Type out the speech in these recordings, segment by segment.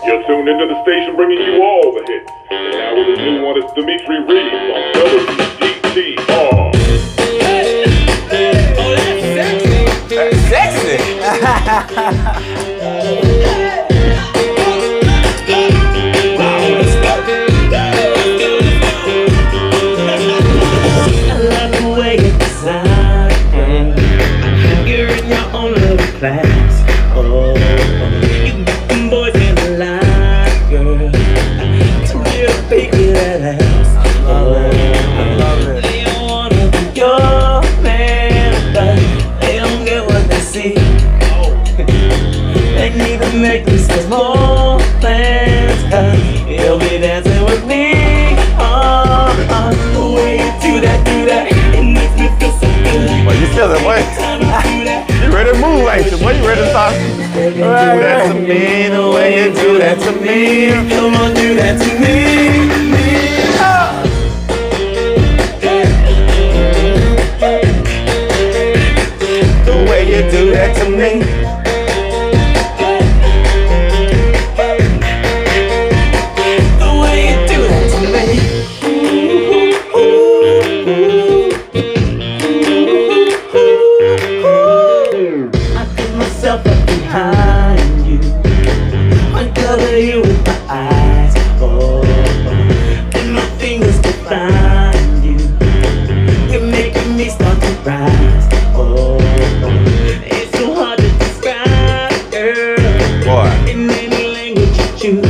You're tuned into the station bringing you all the hits. And now with the new one is Dimitri Reeves on WGTR. Oh, that's sexy. That's sexy. I love the way you design. You're in your own little class. Oh, you got them boys in the line, girl. To real big that ass. I love it. They don't wanna be your man, but they don't get what they see. They need to make me some small plans, 'cause you'll be dancing with me. The way you do that, it makes me feel so good. Well, you feeling what? You ready to move, ain't you? Boy, you ready to start? Do that to me, the way you do that to me. Come on, do that to me. The way you do that to me. The way you do that to me. I put myself up behind you. I cover you with my eyes. Oh, and my fingers can find you. You're making me start to rise. Oh, it's so hard to describe, girl. Boy, In any language you choose.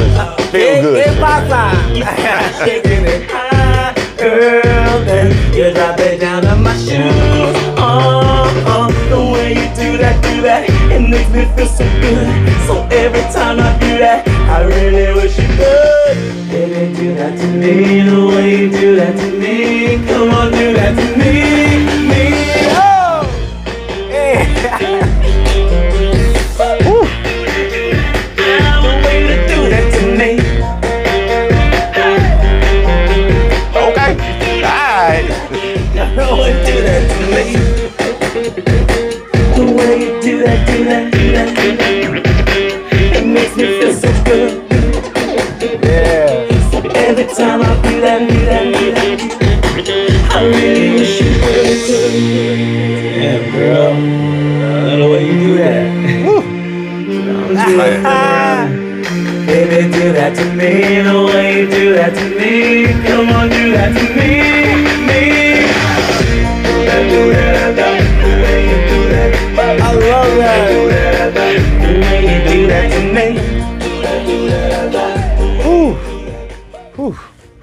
feel good. You start shaking it high, girl. Then you drop it down to my shoes. The way you do that, it makes me feel so good. So every time I do that, I really wish you could. Baby, do that to me, the way you do that to me. Come on, do that to me, Oh! Hey. the way you do that to me. Okay. All right. The way you do that to me. The way you do that, it makes me feel so good. Yeah. So every time I do that, I really wish you could. Yeah, girl, the way you do that. Baby, do that to me, the way you do that to me. Come on, do that to me. Do that, the way you do that. I love that. The way you do that to me.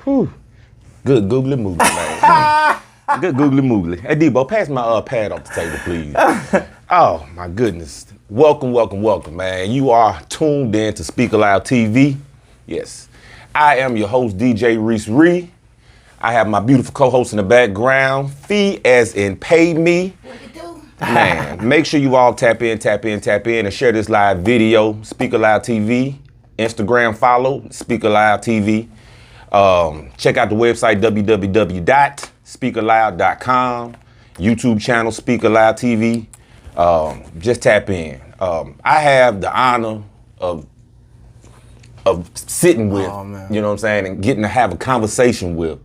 Whew. Good googly moogly, man. Good googly moogly. Hey, Debo, pass my pad off the table, please. Oh, my goodness. Welcome, man. You are tuned in to SpeakerLoudtv. Yes. I am your host, DJ Reese Ree. I have my beautiful co-host in the background. Fee as in pay me. Man, make sure you all tap in, and share this live video. SpeakerLoudtv. Instagram follow, SpeakerLoudtv. Check out the website, www.speakerloud.com. YouTube channel, SpeakerLoudtv. Just tap in. I have the honor of sitting with, you know what I'm saying, and getting to have a conversation with.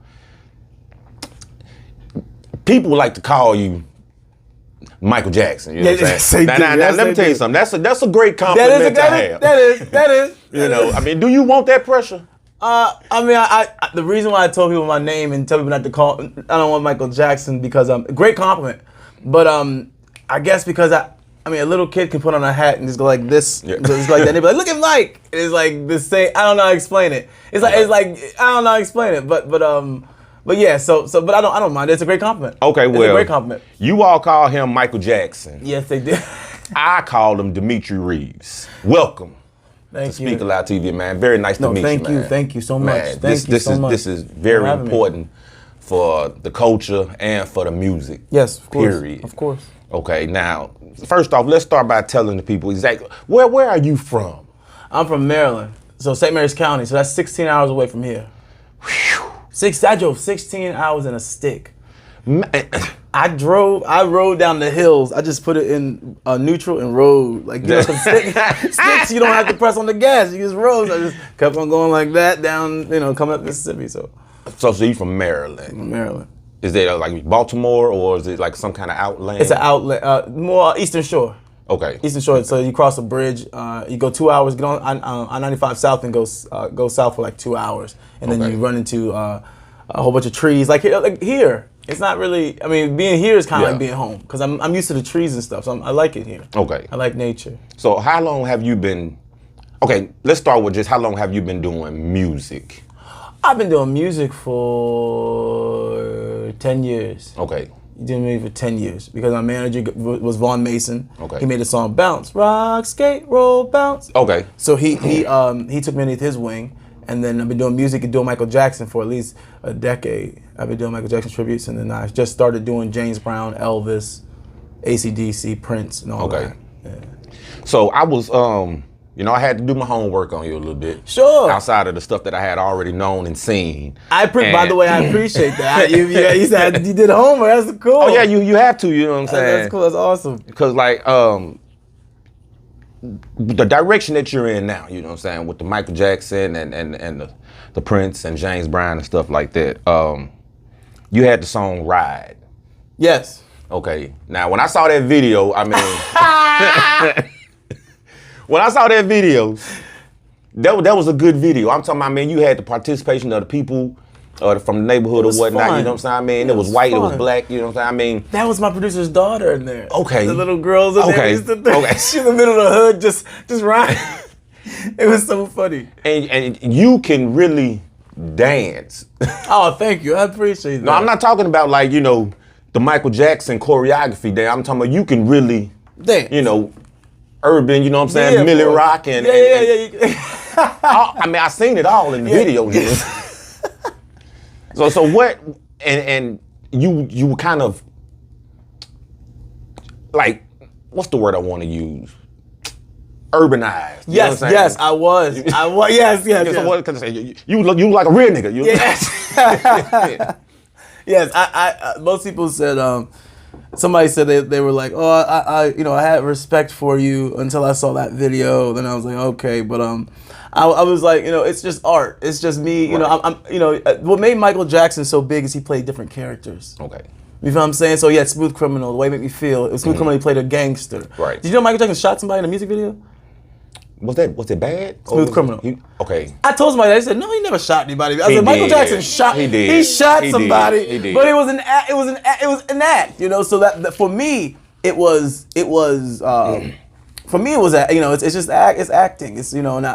People like to call you Michael Jackson. You know what I'm saying? Now, let me tell you something. That's a great compliment to have. That is. You know, I mean, do you want that pressure? I the reason why I told people my name and tell people not to call, I don't want Michael Jackson because great compliment, but I guess because a little kid can put on a hat and just go like this, just like that. And they be like, look at Mike. It's like the same. I don't know how to explain it. It's like I don't know how to explain it, but yeah. But I don't mind. It's a great compliment. Okay, well, it's a great compliment. You all call him Michael Jackson. Yes, they did. I called him Dimitri Reeves. Welcome. Thank you. SpeakerLoudtv, man. Very nice to meet you, man. Thank you so much. Man, this is very important for the culture and for the music. Yes, of course. Period. Of course. Okay, now, first off, let's start by telling the people exactly where are you from? I'm from Maryland, so St. Mary's County, so that's 16 hours away from here. Whew. I drove 16 hours in a stick. I rode down the hills. I just put it in neutral and rode. Like, you know, sticks, you don't have to press on the gas. You just rode. So I just kept on going like that down, you know, coming up Mississippi. So you from Maryland? Maryland. Is it like Baltimore or is it like some kind of outland? It's an outlet, more Eastern Shore. Okay. Eastern Shore. So you cross a bridge. You go 2 hours, get on I-95 South and go south for like 2 hours, and then you run into a whole bunch of trees. Like here. It's not really, I mean, being here is kind of like being home because I'm used to the trees and stuff, so I like it here. Okay. I like nature. So how long have you been, okay, let's start with just how long have you been doing music? I've been doing music for 10 years. Okay. Doing music for 10 years because my manager was Vaughn Mason. Okay. He made the song Bounce, Rock, Skate, Roll, Bounce. Okay. So he took me underneath his wing. And then I've been doing music and doing Michael Jackson for at least a decade. I've been doing Michael Jackson tributes, and then I just started doing James Brown, Elvis, AC/DC, Prince, and all that. Yeah. So I was, you know, I had to do my homework on you a little bit. Sure. Outside of the stuff that I had already known and seen. By the way, I appreciate that. You said you did homework. That's cool. Oh yeah, you have to. You know what I'm saying? That's cool. That's awesome. Because like, the direction that you're in now, you know what I'm saying, with the Michael Jackson and the Prince and James Brown and stuff like that, you had the song Ride. Yes. Okay. Now, when I saw that video, I mean, when I saw that video, that was a good video. I'm talking about, man, you had the participation of the people from the neighborhood or whatnot, fun. you know what I'm saying? I mean, it was white, it was black, you know what I'm saying? I mean, that was my producer's daughter in there. Okay. The little girls in there. Okay. She's in the middle of the hood, just riding. It was so funny. And you can really dance. Oh, thank you. I appreciate that. No, I'm not talking about like, you know, the Michael Jackson choreography there. I'm talking about you can really dance. You know, urban, you know what I'm saying? Yeah, Millie Rock and I mean, I seen it all in the video here. So what, and you were kind of, like, what's the word I want to use? Urbanized. You know what I'm Yes, I was. Yes. So what, cause you look like a real nigga. Yes, I most people said, somebody said they were like, oh, I had respect for you until I saw that video. Then I was like, okay, but I was like, you know, it's just art. It's just me. You know, what made Michael Jackson so big is he played different characters. Okay. You feel what I'm saying? So yeah, Smooth Criminal, the way it made me feel. It was Smooth Criminal, he played a gangster. Right. Did you know Michael Jackson shot somebody in a music video? Was it bad? Smooth Criminal. Okay. I told somebody, they said, no, he never shot anybody. I said, Michael Jackson shot. He did. He shot somebody. He did. But it was an act. It was an act. You know, so that for me, it was. For me, it was, you know, it's just it's acting. It's, you know, and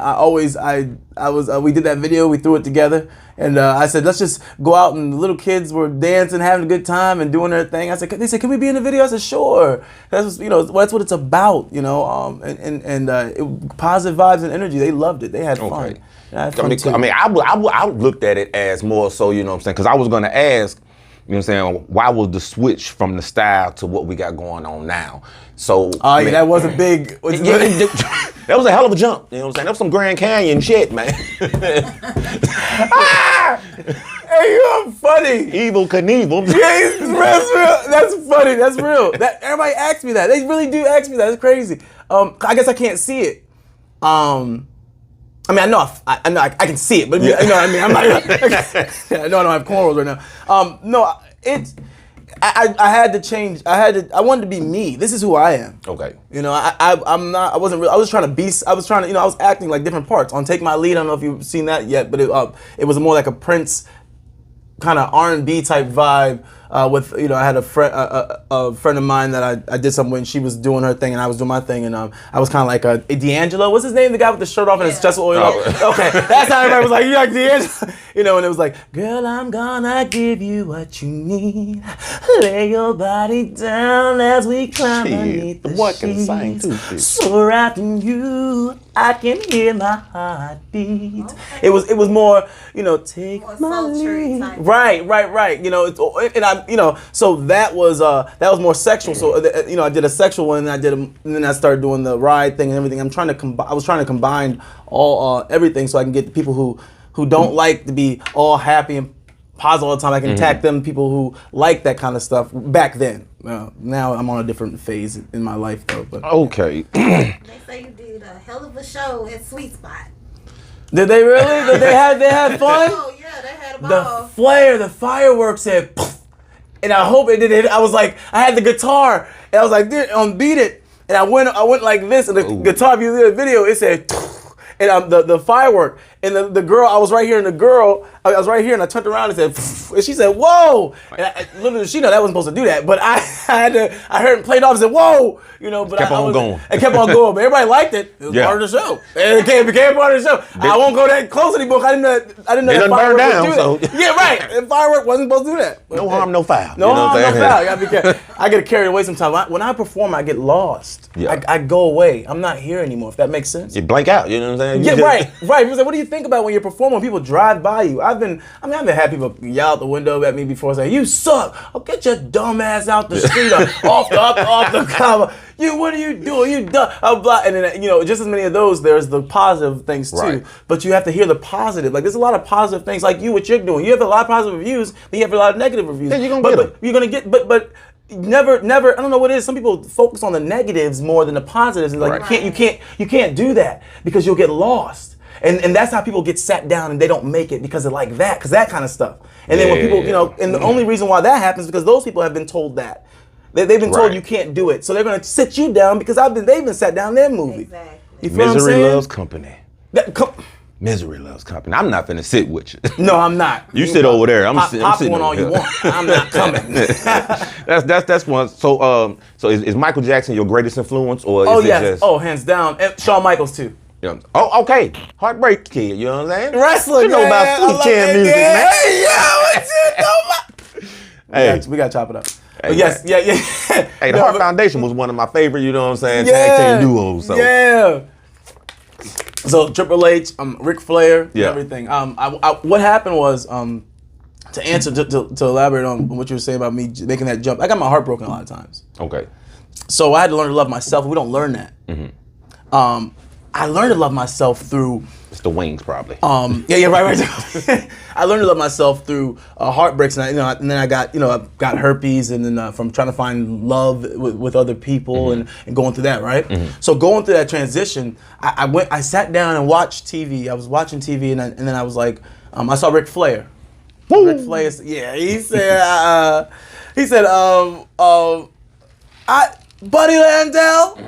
we did that video, we threw it together, and I said, let's just go out, and the little kids were dancing, having a good time, and doing their thing. They said, can we be in the video? I said, sure. That's, you know, that's what it's about, you know, positive vibes and energy. They loved it. They had fun. Okay. I had fun too. I mean, I looked at it as more so, you know what I'm saying, because I was going to ask, you know what I'm saying, why was the switch from the style to what we got going on now? So I mean, that was a big. That was a hell of a jump. You know what I'm saying? That was some Grand Canyon shit, man. Hey, you're funny. Evil Knievel. Yeah, that's real. That's funny. That's real. Everybody asks me that. They really do ask me that. It's crazy. I guess I can't see it. I mean, I know I can see it, but you know what I mean. I'm not. I know I don't have cornrows right now. No, it's. I had to change. I wanted to be me. This is who I am. Okay. You know, I'm not. I wasn't. I was trying to be. I was trying to. You know, I was acting like different parts on Take My Lead. I don't know if you've seen that yet, but it was more like a Prince kind of R&B type vibe. With, you know, I had a friend of mine that I did something with, and she was doing her thing and I was doing my thing, and I was kind of like a D'Angelo. What's his name? The guy with the shirt off and his chest oil. Okay, that's how everybody was like, you like D'Angelo, you know. And it was like, girl, I'm gonna give you what you need. Lay your body down as we climb underneath the boy can sheets. sing too. So wrapped in you, I can hear my heartbeat. Okay. It was more, you know, take my lead. Right. You know, so that was more sexual. So you know, I did a sexual one, and then I started doing the ride thing and everything. I was trying to combine all everything so I can get the people who don't like to be all happy and positive all the time. I can attack them, people who like that kind of stuff back then. Now I'm on a different phase in my life though. But Okay. They say you did a hell of a show at Sweet Spot. did they really? Did they had fun? Oh yeah, they had a The ball. flare, the fireworks said, poof, and I hope it did it. I was like, I had the guitar, and I was like, dude, beat it, and I went like this, and the guitar. If you did a video, it said, and the firework, and the girl, I was right here, and I was right here, and I turned around and said, poof, and she said, whoa, and I literally, she know that wasn't supposed to do that, but I heard it played off and said, whoa, but kept on going. It kept on going, but everybody liked it. It was part of the show. And it became part of the show. I won't go that close anymore. I didn't know It that doesn't burn firework down, would do that. so. Yeah, right. And firework wasn't supposed to do that. No harm, no foul. No harm, no what I'm foul. saying? You gotta be careful. I get carried away sometimes. When I perform, I get lost. Yeah. I go away. I'm not here anymore, if that makes sense. You blank out, you know what I'm saying? Yeah, right. People say, what do you think about when you're performing? When people drive by you. I've had people yell out the window at me before saying, "You suck! Oh, get your dumb ass out the street or off the cover. What are you doing? You dumb." And then just as many of those. There's the positive things too. Right. But you have to hear the positive. Like there's a lot of positive things. Like what you're doing. You have a lot of positive reviews. Then you have a lot of negative reviews. Yeah, you're gonna get them. But you're gonna get. But never. I don't know what it is. Some people focus on the negatives more than the positives. And like Right. you can't do that because you'll get lost. And that's how people get sat down and they don't make it because of like that, because that kind of stuff. And then when people, and the only reason why that happens is because those people have been told that. They've been told you can't do it. So they're going to sit you down because they've been sat down in their movie. Exactly. You feel what I'm Misery saying? loves company. Misery loves company. I'm not finna sit with you. No, I'm not. You sit over there. I'm Pop sitting one over all you here. want. I'm not coming. That's one. So is Michael Jackson your greatest influence, or is it just? Oh, hands down. And Shawn Michaels too. Oh, okay. Heartbreak Kid. You know what I'm saying? Wrestling. You know about Food Chain music, man. Hey, what you know about? Hey. We got to chop it up. Hey, But yes, yeah. Hey, the Heart Foundation was one of my favorite. You know what I'm saying? Yeah, Tag team duos. So. Yeah. So Triple H, Ric Flair, Yeah. everything. What happened was, to answer to elaborate on what you were saying about me making that jump. I got my heart broken a lot of times. Okay. So I had to learn to love myself. We don't learn that. I learned to love myself through. It's the wings, probably. Right. I learned to love myself through heartbreaks, and and then I got herpes, and then from trying to find love with other people and going through that, right? So going through that transition, I sat down and watched TV. I was watching TV, and then I was like, I saw Ric Flair. Ric Flair, he said, Buddy Landell,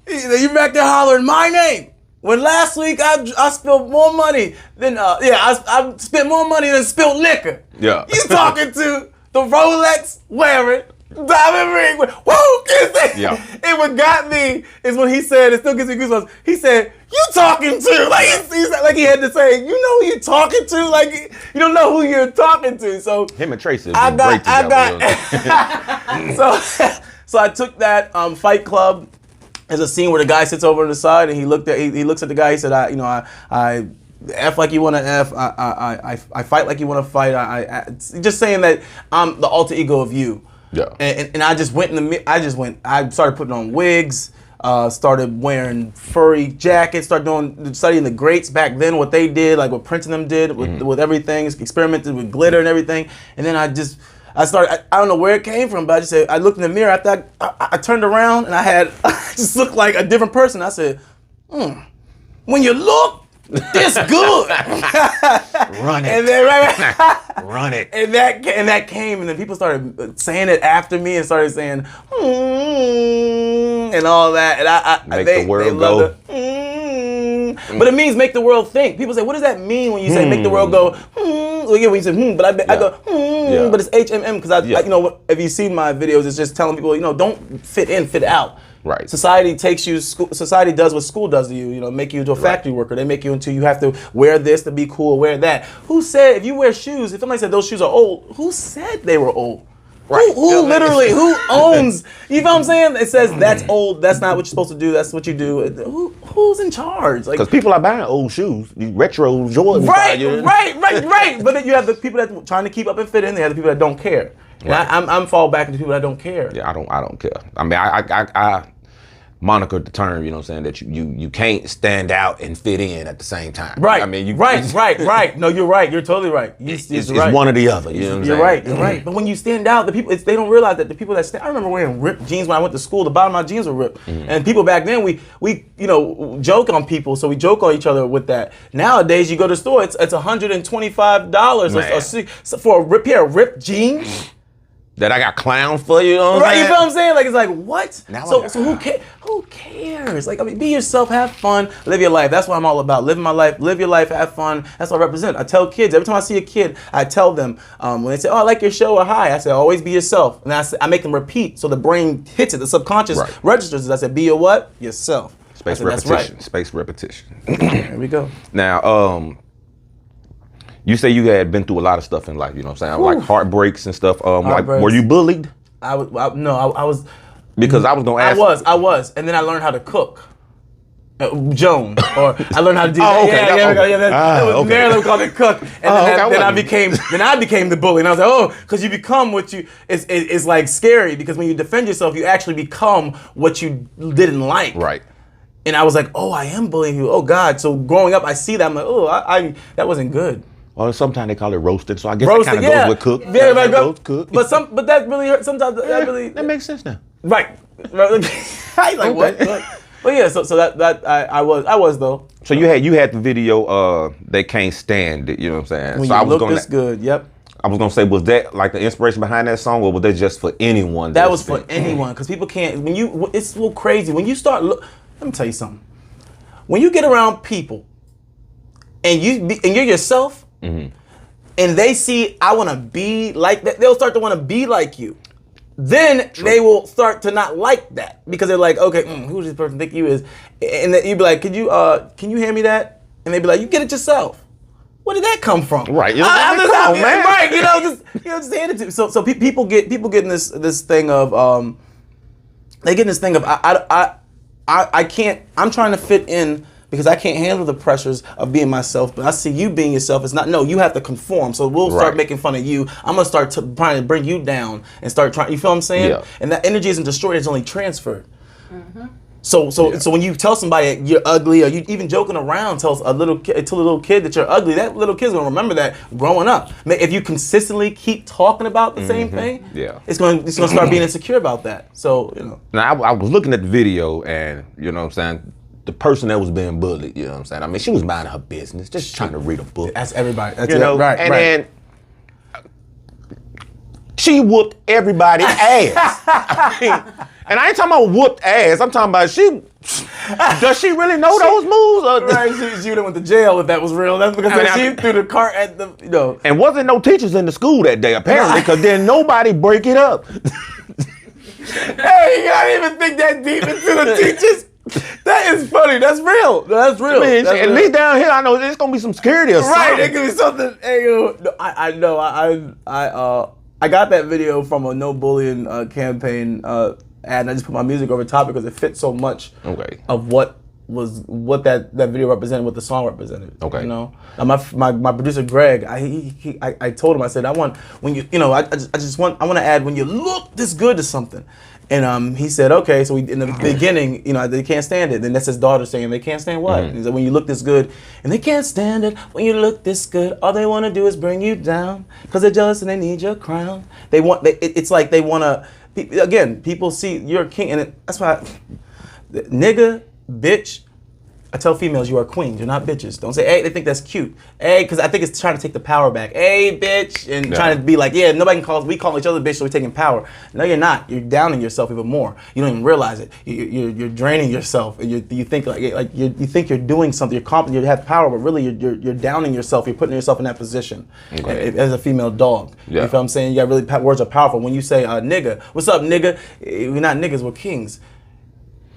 you back there hollering my name. When last week I spilled more money than I spent more money than spilled liquor. Yeah. You talking to the Rolex wearing, diamond ring wearing, whoa, is that? Yeah. And what got me is when he said, it still gives me goosebumps, he said, you talking to? Like he had to say, you know who you talking to? Like you don't know who you're talking to. So Him and Tracy would be great together. So I took that Fight Club. There's a scene where the guy sits over on the side and he looks at the guy. He said, I F like you want to F. I fight like you want to fight. I just saying that I'm the alter ego of you. Yeah. And I just went I started putting on wigs. Started wearing furry jackets. Started studying the greats back then, what they did, like what Prince and them did with everything. Experimented with glitter and everything. And then I started, I don't know where it came from, but I looked in the mirror after I turned around and I just looked like a different person. I said, when you look this good. Run it. And then Run it. And that came, and then people started saying it after me and started saying, and all that. And Make the world go. But it means make the world think. People say, what does that mean when you say make the world go, Well, yeah, when you say but I go, Yeah. but it's HMM because if you see my videos, it's just telling people, don't fit in, fit out. Right. Society society does what school does to you, make you into a factory worker. They make you into, you have to wear this to be cool, wear that. Who said, if you wear shoes, if somebody said those shoes are old, who said they were old? Right. Who literally, who owns, you know what I'm saying? It says that's old, that's not what you're supposed to do, that's what you do. Who's in charge? Like, because people are buying old shoes, these retro Jordans. Right. But then you have the people that trying to keep up and fit in, they have the people that don't care. And Right. I'm fall back into people that don't care. Yeah, I don't care. I mean, moniker the term, you know what I'm saying, that you can't stand out and fit in at the same time. Right. I mean, right. No, you're right. You're totally right. It's right. one or the other. You know what I'm saying? You're right. But when you stand out, the people they don't realize that the people that stand. I remember wearing ripped jeans when I went to school. The bottom of my jeans were ripped, and people back then we joke on people, so we joke on each other with that. Nowadays, you go to the store, it's $125 for a pair of ripped jeans. That I got clowned for, you know what I'm Right, saying? you feel what I'm saying? Like, it's like, what? Now So who cares? Like, I mean, be yourself, have fun, live your life. That's what I'm all about. Living my life, live your life, have fun. That's what I represent. I tell kids, every time I see a kid, I tell them, when they say, oh, I like your show or hi, I say, always be yourself. And I make them repeat so the brain hits it, the subconscious registers it. I said, be your what? Yourself. Space repetition. That's right. Space repetition. There we go. Now, you say you had been through a lot of stuff in life, you know what I'm saying? Like heartbreaks and stuff. Like, were you bullied? I was. Because I was gonna ask. I was, and then I learned how to cook. Joan, or I learned how to do that. That was Maryland called it cook, and then I became the bully, and I was like, oh, because you become what you it's like scary because when you defend yourself, you actually become what you didn't like. Right. And I was like, oh, I am bullying you. Oh God. So growing up, I see that I'm like, oh, I that wasn't good. Well, sometimes they call it roasted, so I guess that kind of goes with cook. Yeah, cook. But that really hurt. Sometimes that makes sense now. Right. Like what? But yeah, so that I was though. So you had the video. They can't stand it. You know what I'm saying? When so you I was look this good. Yep. I was gonna say, was that like the inspiration behind that song, or was that just for anyone? That was for anyone, because people can't. It's a little crazy when you start. Let me tell you something. When you get around people, and you're yourself. Mm-hmm. And they see, I want to be like that. They'll start to want to be like you. Then they will start to not like that because they're like, okay, who does this person think you is? And then you'd be like, can you hand me that? And they'd be like, you get it yourself. Where did that come from? Right. Man. Right. Just hand it to me. So people get in this thing of they get in this thing of I can't. I'm trying to fit in. Because I can't handle the pressures of being myself, but I see you being yourself. It's not, no, you have to conform. So we'll start making fun of you. I'm gonna start trying to bring you down and start trying. You feel what I'm saying? Yeah. And that energy isn't destroyed; it's only transferred. Mm-hmm. So when you tell somebody you're ugly, or you even joking around tells a little kid that you're ugly, that little kid's gonna remember that growing up. If you consistently keep talking about the same thing, it's gonna start being insecure about that. So Now I was looking at the video, and you know what I'm saying. The person that was being bullied, you know what I'm saying? I mean, she was minding her business, just trying to read a book. That's everybody. That's right. Then she whooped everybody's ass. And I ain't talking about whooped ass. I'm talking about does she really know those moves? Right, she would have went to jail if that was real. That's because she threw the cart at the, And wasn't no teachers in the school that day, apparently, because then nobody break it up. Hey, you gotta even think that deep into the teachers. That is funny. That's real. That's real. I mean, at least down here, I know there's gonna be some security or something. Right, there could be something. Hey, I know. I got that video from a no bullying campaign ad, and I just put my music over top because it fit so much of what that video represented, what the song represented. Okay. You know, my producer Greg, I told him, I said, I want when I want to add when you look this good to something. And he said, okay. So in the beginning, they can't stand it. Then that's his daughter saying, they can't stand what? Mm-hmm. He said, when you look this good, and they can't stand it when you look this good. All they want to do is bring you down, because they're jealous and they need your crown. It's like they want to. Again, people see you're a king, and that's why, nigga, bitch. I tell females you are queens, you're not bitches. Don't say, hey, they think that's cute. Hey, because I think it's trying to take the power back. Hey, bitch, and trying to be like, yeah, nobody can call us, we call each other bitch, so we're taking power. No, you're not. You're downing yourself even more. You don't even realize it. You're draining yourself. And you think you think you're doing something, you're confident, you have power, but really you're downing yourself. You're putting yourself in that position as a female dog. Yeah. You feel what I'm saying? You got really, words are powerful. When you say, nigga, what's up, nigga? We're not niggas, we're kings.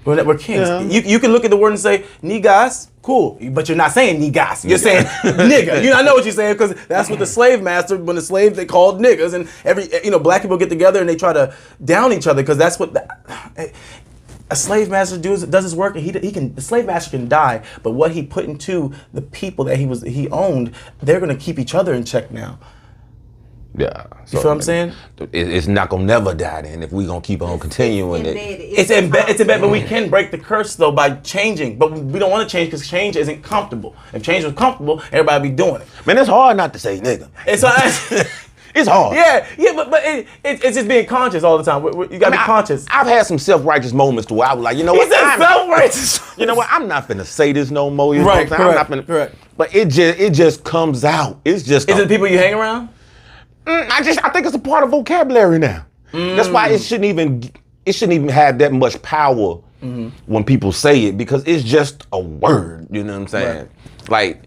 We're kings. Yeah. You can look at the word and say, niggas, cool. But you're not saying niggas. You're saying nigga. I know what you're saying, because that's what the slave master, when the slaves, they called niggas. And black people get together and they try to down each other, because that's what a slave master does his work, and the slave master can die, but what he put into the people that he owned, they're going to keep each other in check now. Yeah. You feel what I'm saying? It's not gonna never die then if we gonna keep on continuing it. It's embedded, but we can break the curse though by changing. But we don't want to change because change isn't comfortable. If change was comfortable, everybody be doing it. Man, it's hard not to say nigga. It's hard. Yeah, but it's just being conscious all the time. You gotta be conscious. I've had some self-righteous moments where I was like, you know what? Self-righteous. You know what? I'm not finna say this no more. You know Right, what I'm saying? correct, I'm not finna, correct. But it just comes out. It's just. Is it the people you hang around? I think it's a part of vocabulary now. That's why it shouldn't even have that much power when people say it, because it's just a word. You know what I'm saying? Right. Like,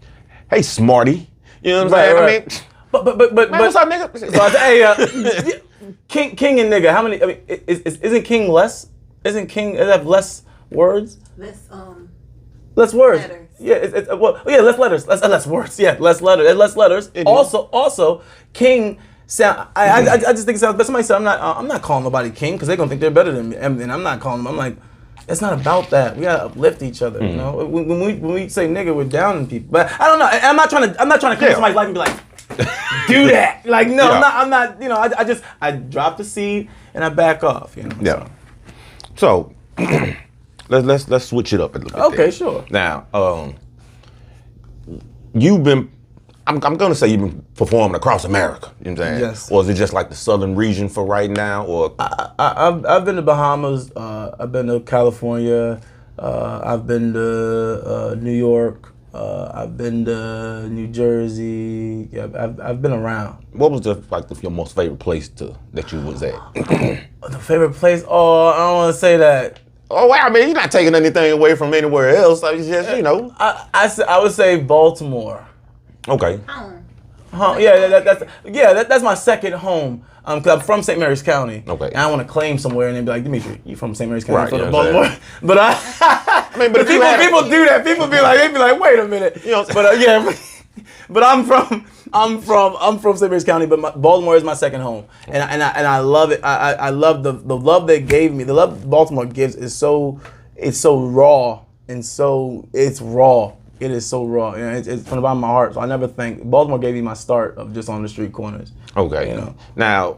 hey, smarty. You know what I'm saying? Right. I mean. But Man, what's up, nigga? So I say, hey, King and nigga. How many? I mean, isn't King less? Isn't King have less words? Less words. Letters. Yeah, less letters. Less words. Yeah, less letters. Less letters. Also, King sound. I just think it sounds. But somebody said I'm not calling nobody King because they're gonna think they're better than me, and I'm not calling them. I'm like, it's not about that. We gotta uplift each other. You know, when we say nigga, we're downing people. But I don't know. I'm not trying to come into somebody's life and be like, do that. Like, no, Yeah. I'm not. You know, I drop the seed and I back off. You know. Yeah. So let's switch it up a little bit. Okay, there. sure. Now, you've been. I'm gonna say you've been performing across America. You know what I'm saying? Yes. Or is it just like the southern region for right now? Or I've been to Bahamas. I've been to California. I've been to New York. I've been to New Jersey. Yeah, I've been around. what was your most favorite place that you was at? The favorite place? Oh, I don't want to say that. Oh, well, I mean, you're not taking anything away from anywhere else. It's just, you know. I would say Baltimore. Okay. That's my second home. Cause I'm from St. Mary's County. Okay. And I want to claim somewhere and then be like, Dimitri, you from St. Mary's County? Right, From you know Baltimore. But I mean, but if you people do that. People be like, wait a minute. You know, But I'm from St. Mary's County. But Baltimore is my second home, and I love it. I love the love they gave me. The love Baltimore gives is so raw and it's raw. It is so raw. You know, it's from the bottom of my heart. So I never think Baltimore gave me my start of just on the street corners. Okay. You know. Now,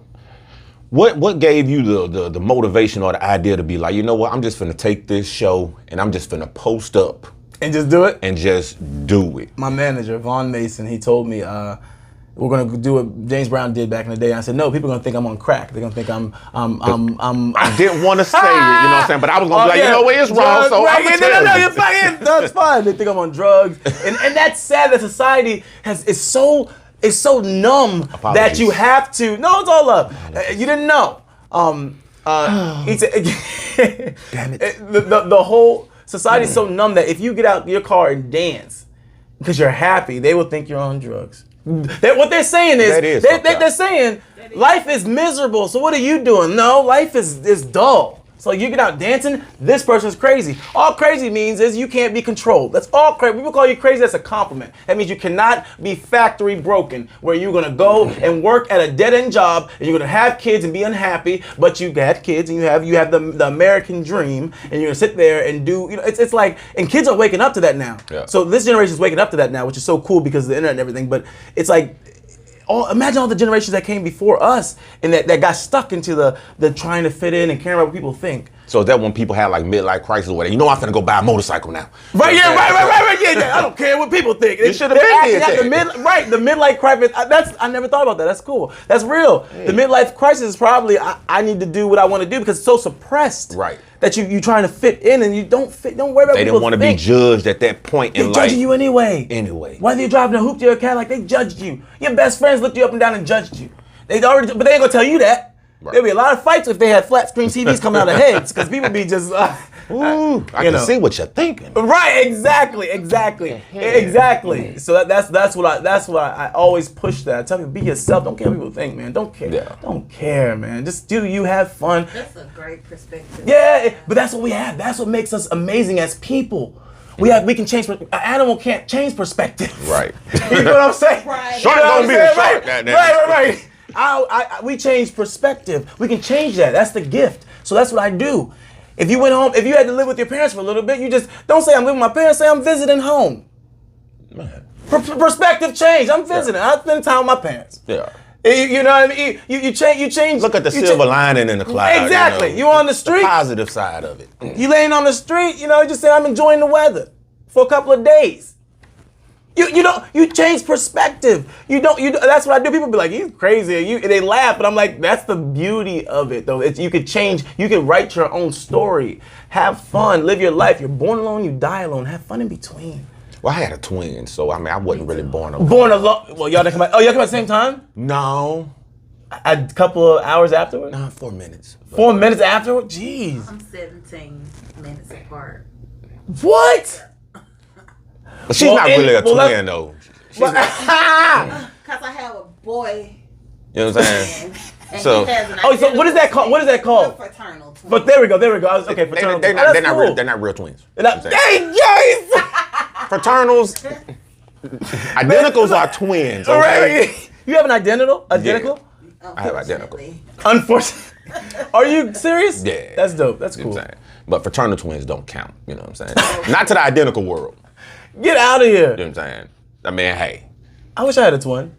what gave you the motivation or the idea to be like, you know what, I'm just finna take this show and I'm just finna post up And just do it? and just do it? My manager, Vaughn Mason, he told me we're gonna do what James Brown did back in the day. And I said, no, people are gonna think I'm on crack. They're gonna think I'm I didn't want to say it, you know what I'm saying? But I was gonna be like, you know what, it's wrong, so I'm gonna tell No, you. you're fine. That's fine. They think I'm on drugs, and that's sad that society is so numb that Apologies. you have to. No, it's all love. You didn't know. He said, Damn it. The whole society is so numb that if you get out your car and dance because you're happy, they will think you're on drugs. What they're saying is, they're saying life is miserable. So what are you doing? No, life is dull. So you get out dancing, this person's crazy. All crazy means is you can't be controlled. That's all crazy. People call you crazy, that's a compliment. That means you cannot be factory broken, where you're gonna go and work at a dead-end job and you're gonna have kids and be unhappy, but you got kids and you have the American dream and you're gonna sit there and do, you know, it's like, and kids are waking up to that now. Yeah. So this generation is waking up to that now, which is so cool because of the internet and everything, but it's like, imagine all the generations that came before us and that got stuck into the trying to fit in and caring about what people think. So is that when people have like midlife crisis or whatever? You know, I'm finna go buy a motorcycle now. Right, yeah, right. Yeah, I don't care what people think. You should have been there. The midlife crisis. I never thought about that. That's cool. That's real. Hey. The midlife crisis is probably I need to do what I want to do because it's so suppressed. Right. That you trying to fit in and you don't fit. Don't worry about. They didn't want to be judged at that point in They're life. judging you anyway. Anyway. Whether you're driving a hoopty or a Cadillac, they judged you. Your best friends looked you up and down and judged you. But they ain't gonna tell you that. Right. There'd be a lot of fights if they had flat screen TVs coming out of heads, because people be just. Ooh, I can see what you're thinking. Right, exactly. So that's what I always push that. I tell people, be yourself. Don't care what people think, man. Don't care. Yeah. Don't care, man. Just do you, have fun. That's a great perspective. Yeah, but that's what we have. That's what makes us amazing as people. We can change. An animal can't change perspective. Right. You know what I'm saying? Right. Shark You know gonna be what a I'm shark. saying? Goddamn. Right. We change perspective. We can change that. That's the gift. So that's what I do. If you went home, if you had to live with your parents for a little bit, you just don't say I'm living with my parents. Say I'm visiting home. Man. Perspective change. I'm visiting. I spend time with my parents. Yeah. You know what I mean? You change. Look at the silver lining in the cloud. Exactly. You know, You on the street. The positive side of it. You laying on the street. You know, just say I'm enjoying the weather for a couple of days. You change perspective. That's what I do. People be like, he's crazy. And they laugh, but I'm like, that's the beauty of it, though. You could change. You could write your own story. Have fun. Live your life. You're born alone. You die alone. Have fun in between. Well, I had a twin, so I mean, I wasn't really born alone. Born alone. Well, y'all didn't come out. Oh, y'all come at the same time? No. A couple of hours afterward? Nah, 4 minutes. 4 minutes afterward? Jeez. I'm 17 minutes apart. What? But she's not really a twin, though. Because I have a boy. You know what I'm saying? And So- he has an Oh, so what is that called? What is that called? Fraternal twin. But there we go. Okay, fraternal. They're Oh, that's not cool. real. They're not real twins. They're not- You know what I'm saying? Hey, Fraternals, identicals are twins. All Okay? right. You have an identical? Identical? I have identical. Unfortunately. Unfortunately. Are you serious? Yeah. That's dope. That's You know cool. what I'm saying? But fraternal twins don't count. You know what I'm saying? Not to the identical world. Get out of here. You know what I'm saying? I mean, hey. I wish I had a twin.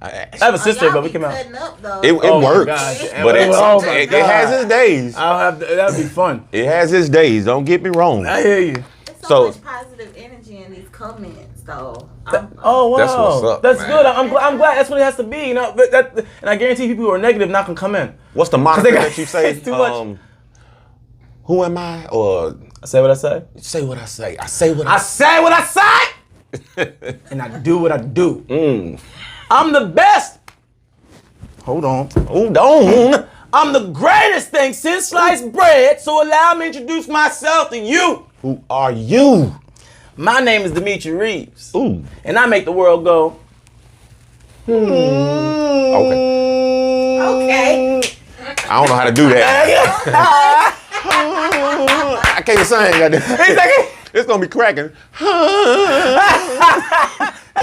I have a sister, Y'all but we be came out. cutting up, though. It Oh my works, God. but Oh my it God. has its days. That'd be fun. It has its days. Don't get me wrong. I hear you. There's so So- much positive energy in these comments, though. Oh wow, That's what's up, That's man. good. I'm glad. That's what it has to be. You know, and I guarantee people who are negative not gonna come in. What's the moniker they got- that you say? it's too much. Who am I? Or I say what I say. say what I say. I say what I I say what I say, and I do what I do. Mm. I'm the best. Hold on. Hold on. I'm the greatest thing since sliced bread. So allow me to introduce myself to you. Who are you? My name is Dimitri Reeves, Ooh. and I make the world go. Okay. Okay. I don't know how to do that. I can't sing. Goddamn. It's gonna be cracking. That's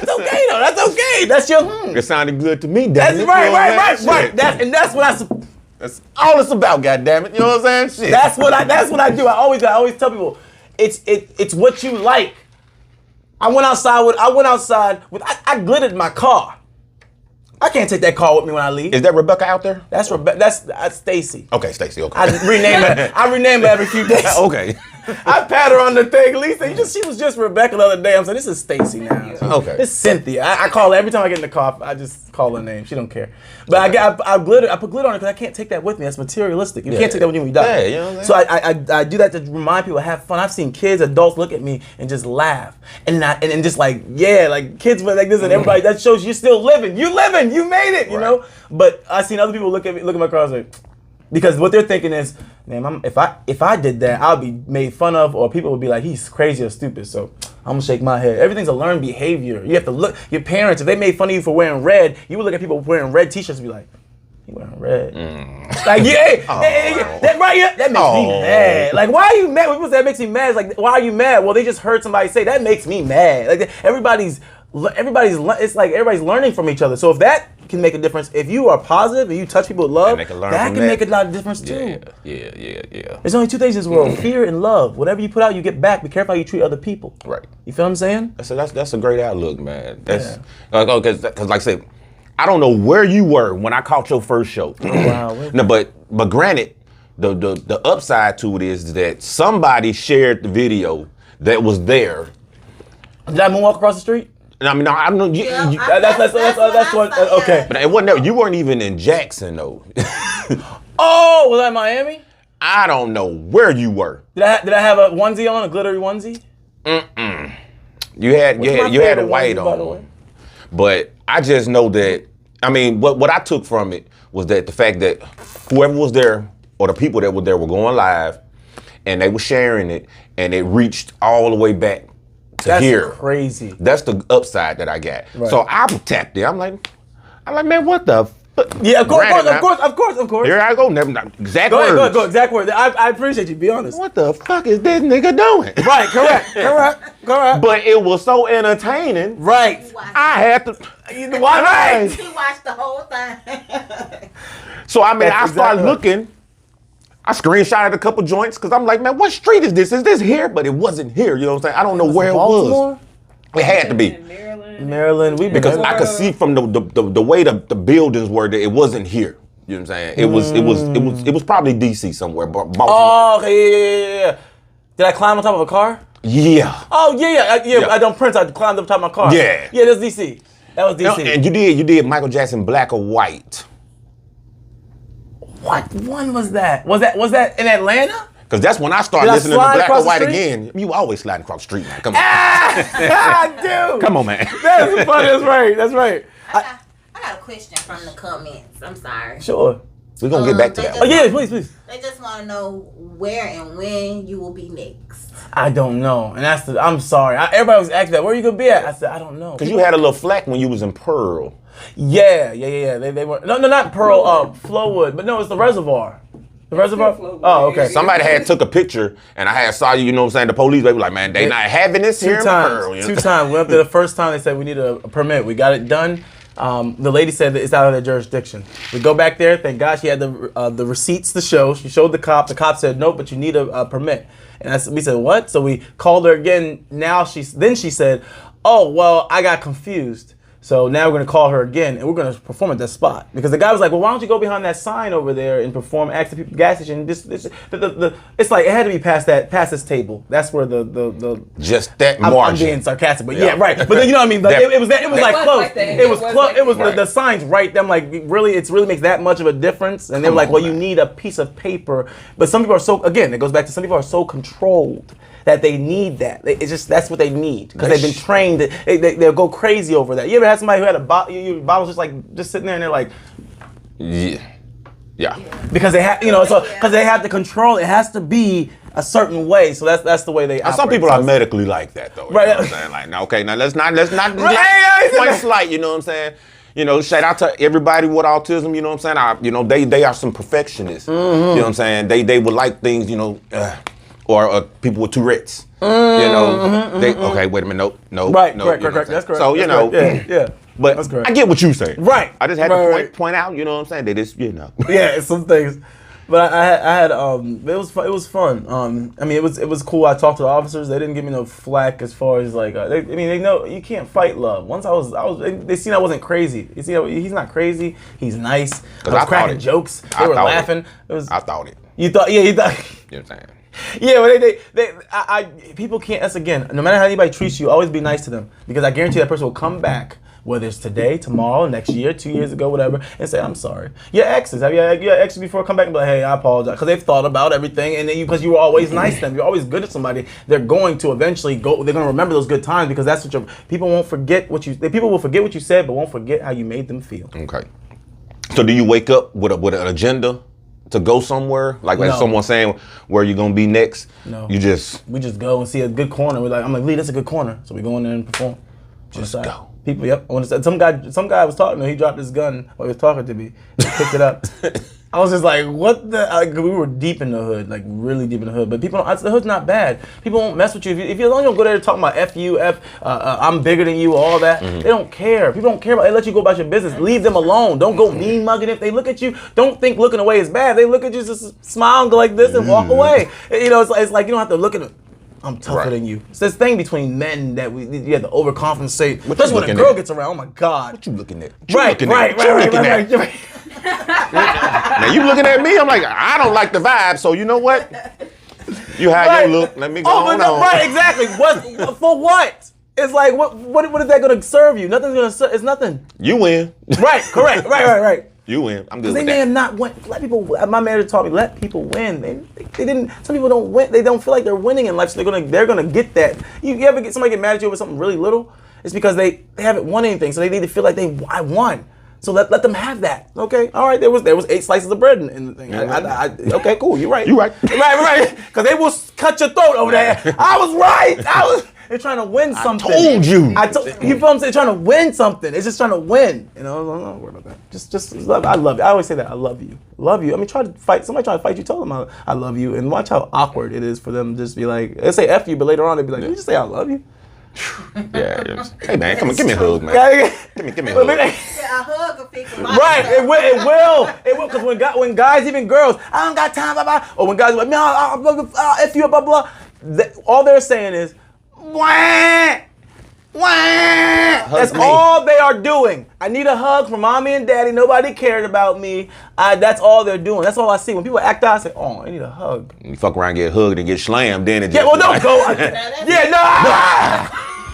okay though. That's okay. That's your. It sounded good to me. That's damn it. right, You know right, what I'm right, saying? right. That's what That's all it's about. Goddamn it. You know what I'm saying? Shit. That's what I do. I always tell people, it's what you like. I went outside with I glittered my car. I can't take that car with me when I leave. Is that Rebecca out there? That's Rebecca. That's Stacy. Okay, Stacy. Okay. I rename her every few days. Okay. I pat her on the thing. Lisa, she was just Rebecca the other day. I'm saying, this is Stacy now. Okay. It's Cynthia. I call her every time I get in the car. I just call her name. She don't care. But I put glitter on it because I can't take that with me. That's materialistic. You can't take that with you when you die. Yeah, you know what I'm So I do that to remind people to have fun. I've seen kids, adults look at me and just laugh and just like, yeah, like kids were like this and everybody. That shows you're still living. You living. You made it. You know. But I've seen other people look at my car and say, because what they're thinking is, man, if I did that, I'll be made fun of, or people would be like, he's crazy or stupid. So I'm gonna shake my head. Everything's a learned behavior. You have to look. Your parents, if they made fun of you for wearing red, you would look at people wearing red T-shirts and be like, he wearing red. Like that right? Yeah, that makes me mad. Like, why are you mad? When people say that makes me mad, it's like, why are you mad? Well, they just heard somebody say that makes me mad. Like everybody's. It's like everybody's learning from each other. So if that can make a difference, if you are positive and you touch people with love, that can make a lot of difference too. Yeah. There's only two things in this world: fear and love. Whatever you put out, you get back. Be careful how you treat other people. Right. You feel what I'm saying? That's a great outlook, man. That's because like I said, I don't know where you were when I caught your first show. Wow. No, but granted, the upside to it is that somebody shared the video that was there. Did I moonwalk across the street? And I mean, I don't know. That's what. Okay. But it wasn't there. You weren't even in Jackson though. Oh, was that Miami? I don't know where you were. Did I have a onesie on, a glittery onesie? You had my a favorite white onesie, by the way? on. But I just know that. I mean, what I took from it was that the fact that whoever was there or the people that were there were going live, and they were sharing it, and it reached all the way back to here. That's crazy. That's the upside that I got. Right. So I tapped it. I'm like, man, what the? Yeah, of course. Here I go. Never exact Go words. ahead, go. Exact word. I appreciate you. Be honest. What the fuck is this nigga doing? Right. Correct. But it was so entertaining. Right. I had to. Right. He watched the whole thing. So I mean, That's I started exactly right. looking. I screenshotted a couple joints because I'm like, man, what street is this? Is this here? But it wasn't here. You know what I'm saying? I don't know where it was. Baltimore? It had to be. Maryland, Because I could see from the way the buildings were that it wasn't here. You know what I'm saying? It was probably DC somewhere. Baltimore. Oh, okay, yeah. Did I climb on top of a car? Yeah. Oh, yeah. I don't print. I climbed up top of my car. Yeah. Yeah, that's DC. That was DC. And you did Michael Jackson Black or White. What one was that? Was that in Atlanta? Because that's when I started listening to Black or White again. You always sliding across the street, man. Come on. Dude. Come on, man. That's funny. That's right. I got a question from the comments. I'm sorry. Sure. We're going to get back to that. Oh, yeah, please. They just want to know where and when you will be next. I don't know. And I'm sorry. Everybody was asking that. Where are you going to be at? I said, I don't know. Because you had a little flack when you was in Pearl. Yeah. They were, no, not Pearl, Flowwood, but no, it's the Reservoir. The Reservoir? Oh, okay. Somebody had took a picture, and I saw you, you know what I'm saying, the police, they were like, man, they not having this here in Pearl. You know? 2 times. We went up there the first time, they said we need a permit. We got it done. The lady said that it's out of their jurisdiction. We go back there. Thank God she had the receipts to show. She showed the cop. The cop said no, but you need a permit. And we said what? So we called her again. Now she said, oh well, I got confused. So now we're gonna call her again, and we're gonna perform at that spot because the guy was like, well, why don't you go behind that sign over there and perform? Ask the people at the gas station. It's like it had to be past this table. That's where the just that margin. I'm being sarcastic, but yeah, right. But then, you know what I mean? Like it was like close. It was close. It was the signs right. I'm like, it really makes that much of a difference. And they were like, well, you need a piece of paper. But some people are so, again, it goes back to some people are so controlled that they need that. It's just, that's what they need because they've been trained. They'll go crazy over that. You ever had somebody who had a bottle just sitting there and they're like, yeah. Because they have, because they have to control. It has to be a certain way. So that's the way they operate. Some people are medically like that though. Right. You know what I'm saying? Like, now, okay, now let's not point slight. You know what I'm saying? Shout out to everybody with autism. You know what I'm saying? They are some perfectionists. Mm-hmm. You know what I'm saying? They would like things. Or people with Tourette's, okay, wait a minute, no, right, no, correct, that's correct. So yeah, but that's correct. I get what you're saying, right? I just had to point out, you know what I'm saying, that it's, yeah, some things, but I had it was fun. I mean, it was cool. I talked to the officers. They didn't give me no flack as far as like, they know you can't fight love. Once they seen I wasn't crazy. You see, he's not crazy. He's nice. I was cracking jokes. They were laughing. I thought it. You thought, yeah, you thought. You know what I'm saying? Yeah, but people can't. That's again. No matter how anybody treats you, always be nice to them because I guarantee that person will come back, whether it's today, tomorrow, next year, 2 years ago, whatever, and say, "I'm sorry." Your exes, have you had exes before? Come back and be like, "Hey, I apologize," because they've thought about everything, and then because you were always nice to them, you're always good to somebody. They're going to eventually go. They're going to remember those good times because that's what people won't forget people will forget what you said, but won't forget how you made them feel. Okay. So do you wake up with an agenda to go somewhere? Like someone saying where you're gonna be next? No. We just go and see a good corner. I'm like, Lee, that's a good corner. So we go in there and perform. Let's go. People, yep. Some guy I was talking to, he dropped his gun while he was talking to me. He picked it up. I was just like, what the? We were deep in the hood, like really deep in the hood. But people, the hood's not bad. People won't mess with you. If you don't go there talking about F you, I'm bigger than you, all that. Mm-hmm. They don't care. People don't care about. They let you go about your business. Leave them alone. Don't go mean mugging. If they look at you, don't think looking away is bad. They look at you, just smile and go like this and walk away. It's like you don't have to look at them. I'm tougher than you. It's this thing between men that you have to overcompensate. Especially when a girl gets around. Oh my God. What you looking at? Right. Now you looking at me? I'm like, I don't like the vibe. So you know what? You have your look. Let me go on. Right, exactly. For what? It's like what is that going to serve you? Nothing's going to serve. It's nothing. You win. Right. Correct. Right. You win. I'm good with that. They may have not won. Let people. My manager taught me let people win. They didn't. Some people don't win. They don't feel like they're winning in life, so they're gonna get that. You ever get somebody get mad at you over something really little? It's because they haven't won anything, so they need to feel like I won. So let them have that. Okay. All right. There was 8 slices of bread in the thing. Okay. Cool. You're right. You're right. Right. Because they will cut your throat over there. I was right. They're trying to win something. I told you. You feel what I'm saying? They're trying to win something. It's just trying to win. I'm not worried about that. Just love. I love you. I always say that. I love you. Love you. I mean, somebody trying to fight you, tell them I love you, and watch how awkward it is for them to just be like, they say F you, but later on they'd be like, you just say I love you. Yeah. Hey man, come on, give me a hug, man. Give me a hug. A hug will fix a lot. Right, it will, because when guys, even girls, I don't got time, blah blah, or when guys are like, no, I'll F you, blah blah, all they're saying is, wah, wah, That's me. all they are doing. I need a hug from mommy and daddy. Nobody cared about me. That's all they're doing. That's all I see. When people act out, I say, oh, I need a hug. You fuck around, get hugged, and get slammed, then it just... Yeah, well, don't go.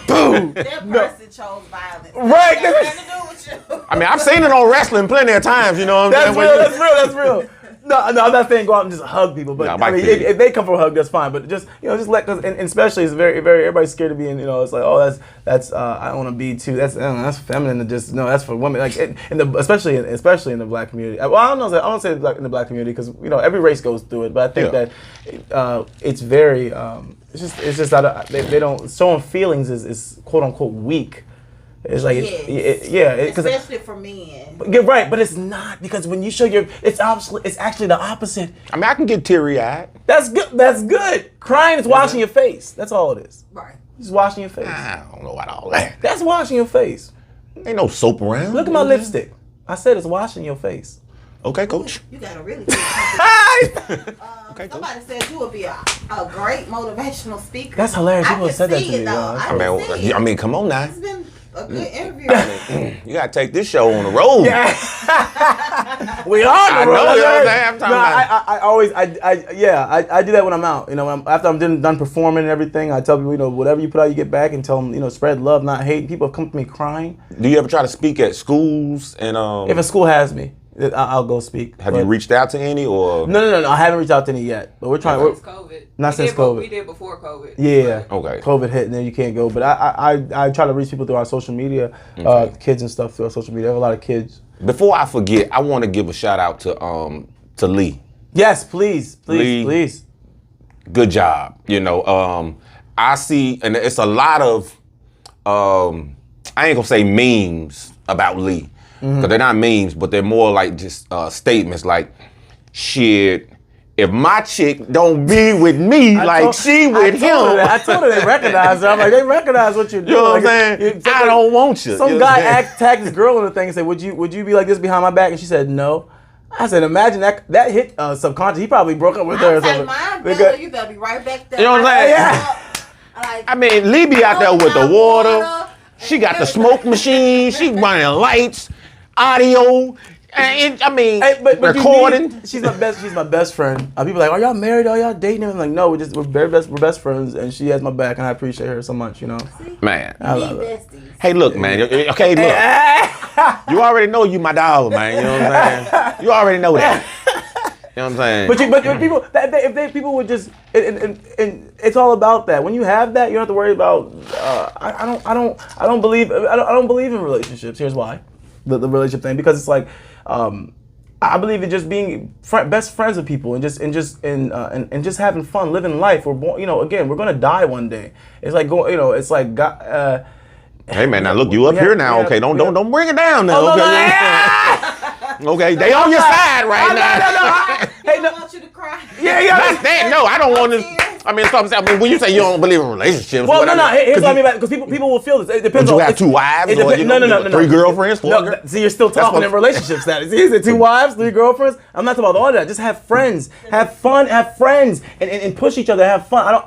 Boom. That person chose violence. Right. That got nothing to do with you. I mean, I've seen it on wrestling plenty of times, you know what I'm That's saying? real. That's real. No, I'm not saying go out and just hug people, but No, I mean, if they come for a hug, that's fine. But just just let, cause and especially it's very everybody's scared to be in. It's like, oh, that's I don't want to be too. That's feminine to just that's for women. Like especially in the black community. Well, I don't say in the black community because every race goes through it. But I think that it's very it's just that they don't showing feelings is quote unquote weak. It's like especially for men. You're right, but it's not because when you show it's actually the opposite. I mean, I can get teary-eyed. That's good. That's good. Crying is washing your face. That's all it is. Right. Just washing your face. I don't know about all that. That's washing your face. Ain't no soap around. Look at my lipstick. I said it's washing your face. Okay, coach. You gotta really. Okay, cool. Somebody said you would be a great motivational speaker. That's hilarious. I People can said that see to me. it, though. I mean, come on now. It's been a good interview. You gotta take this show on the road. We are. I know, you know what I'm saying? I'm talking about. I always I do that when I'm out. After I'm done performing and everything, I tell people, whatever you put out, you get back, and tell them, spread love, not hate. People come to me crying. Do you ever try to speak at schools and If a school has me, I'll go speak. have you reached out to any or? No. I haven't reached out to any yet, but we're trying. Since COVID. Not since COVID. We did before COVID. Yeah. Okay. COVID hit and then you can't go. But I try to reach people through our social media, kids and stuff through our social media. I have a lot of kids. Before I forget, I want to give a shout out to Lee. Yes, please. Lee. Good job. I see, and it's a lot of I ain't gonna say memes about Lee. Because they're not memes, but they're more like just statements like, shit, if my chick don't be with me she with him. I told her they recognize her. I'm like, they recognize what you're doing. You know what I'm saying? I don't want you. Some guy tagged this girl in the thing and said, would you be like this behind my back? And she said, no. I said, imagine that hit subconscious. He probably broke up with her or something. You better be right back there. You know what I'm saying? I mean, Lee be out there with the water. She got the smoke machine. She running lights, audio. Recording. She's my best friend. People are like, are y'all married? Are y'all dating? I'm like, no, we're best friends, and she has my back, and I appreciate her so much. Man, I love her. Hey, look, man. Okay, look. You already know you my dog, man. You know what I'm saying? You already know that. You know what I'm saying? But people, if people would just, and it's all about that. When you have that, you don't have to worry about. I don't believe in relationships. Here's why, the relationship thing, because it's like. I believe in just being best friends with people and just having fun, living life. We're born, again, we're gonna die one day. It's like going, it's like God. Hey man, now look, you up here now. Okay, don't bring it down now. Okay, they on your side right now. I don't want you to cry. Not that. No, I don't want to. I mean, when you say you don't believe in relationships, well, here's what I mean, because people will feel this. It depends. Would you have 2 wives? No. 3 girlfriends? 4 girls? See, you're still talking in relationship status. See, is it 2 wives, 3 girlfriends? I'm not talking about all that. Just have friends, have fun, have friends, and push each other, have fun.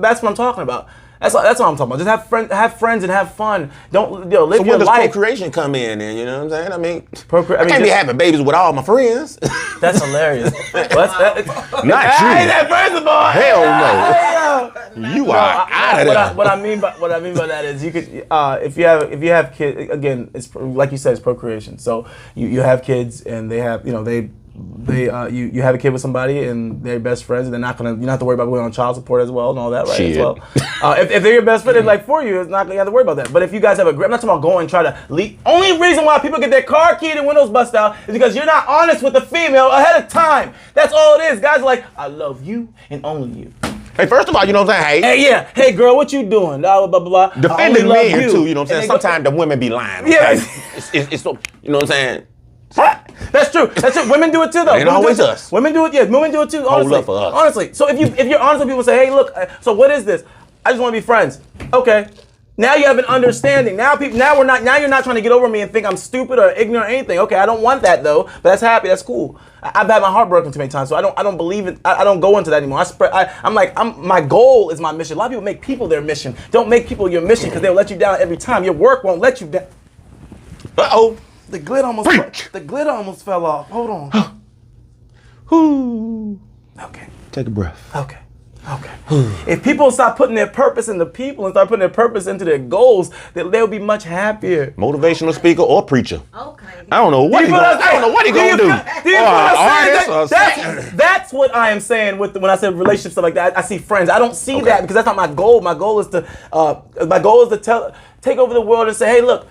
That's what I'm talking about. That's what I'm talking about. Just have friends and have fun. Don't live your life. So when does procreation come in? Then you know what I'm saying? I mean, I can't be having babies with all my friends. That's hilarious. Not you. Hey, first of all, hell no. You are out of there. What I mean by that is you could if you have kids, again, it's like you said, it's procreation. So you have kids and they have you have a kid with somebody and they're best friends and you're not have to worry about going on child support as well and all that, right? Shit. As well. If they're your best friend, it's like for you, it's not you have to worry about that. But if you guys have I'm not talking about going and try to leak. Only reason why people get their car keyed and windows bust out is because you're not honest with the female ahead of time. That's all it is. Guys are like, I love you and only you. Hey, first of all, you know what I'm saying? Hey girl, what you doing? Blah blah blah. Defending men too, you know what I'm saying? Sometimes the women be lying. Okay? Yeah. It's so, you know what I'm saying? That's true. Women do it too, though. Ain't always us. Women do it. Yeah, women do it too. Honestly, hold up for us. Honestly, so if you're honest with people, say, hey, look, so what is this? I just want to be friends. Okay, Now you have an understanding. Now you're not trying to get over me and think I'm stupid or ignorant or anything. Okay, I don't want that though. But that's happy. That's cool. I've had my heart broken too many times, so I don't believe it. I don't go into that anymore. My goal is my mission. A lot of people make people their mission. Don't make people your mission because they'll let you down every time. Your work won't let you down. Uh-oh. The glitter almost fell off. Hold on. Whoo. Okay. Take a breath. Okay. If people stop putting their purpose in the people and start putting their purpose into their goals, they'll be much happier. Motivational speaker or preacher. Okay. I don't know what he gonna do. That's what I am saying when I said relationship stuff like that. I see friends. I don't see that because that's not my goal. My goal is to take over the world and say, hey, look,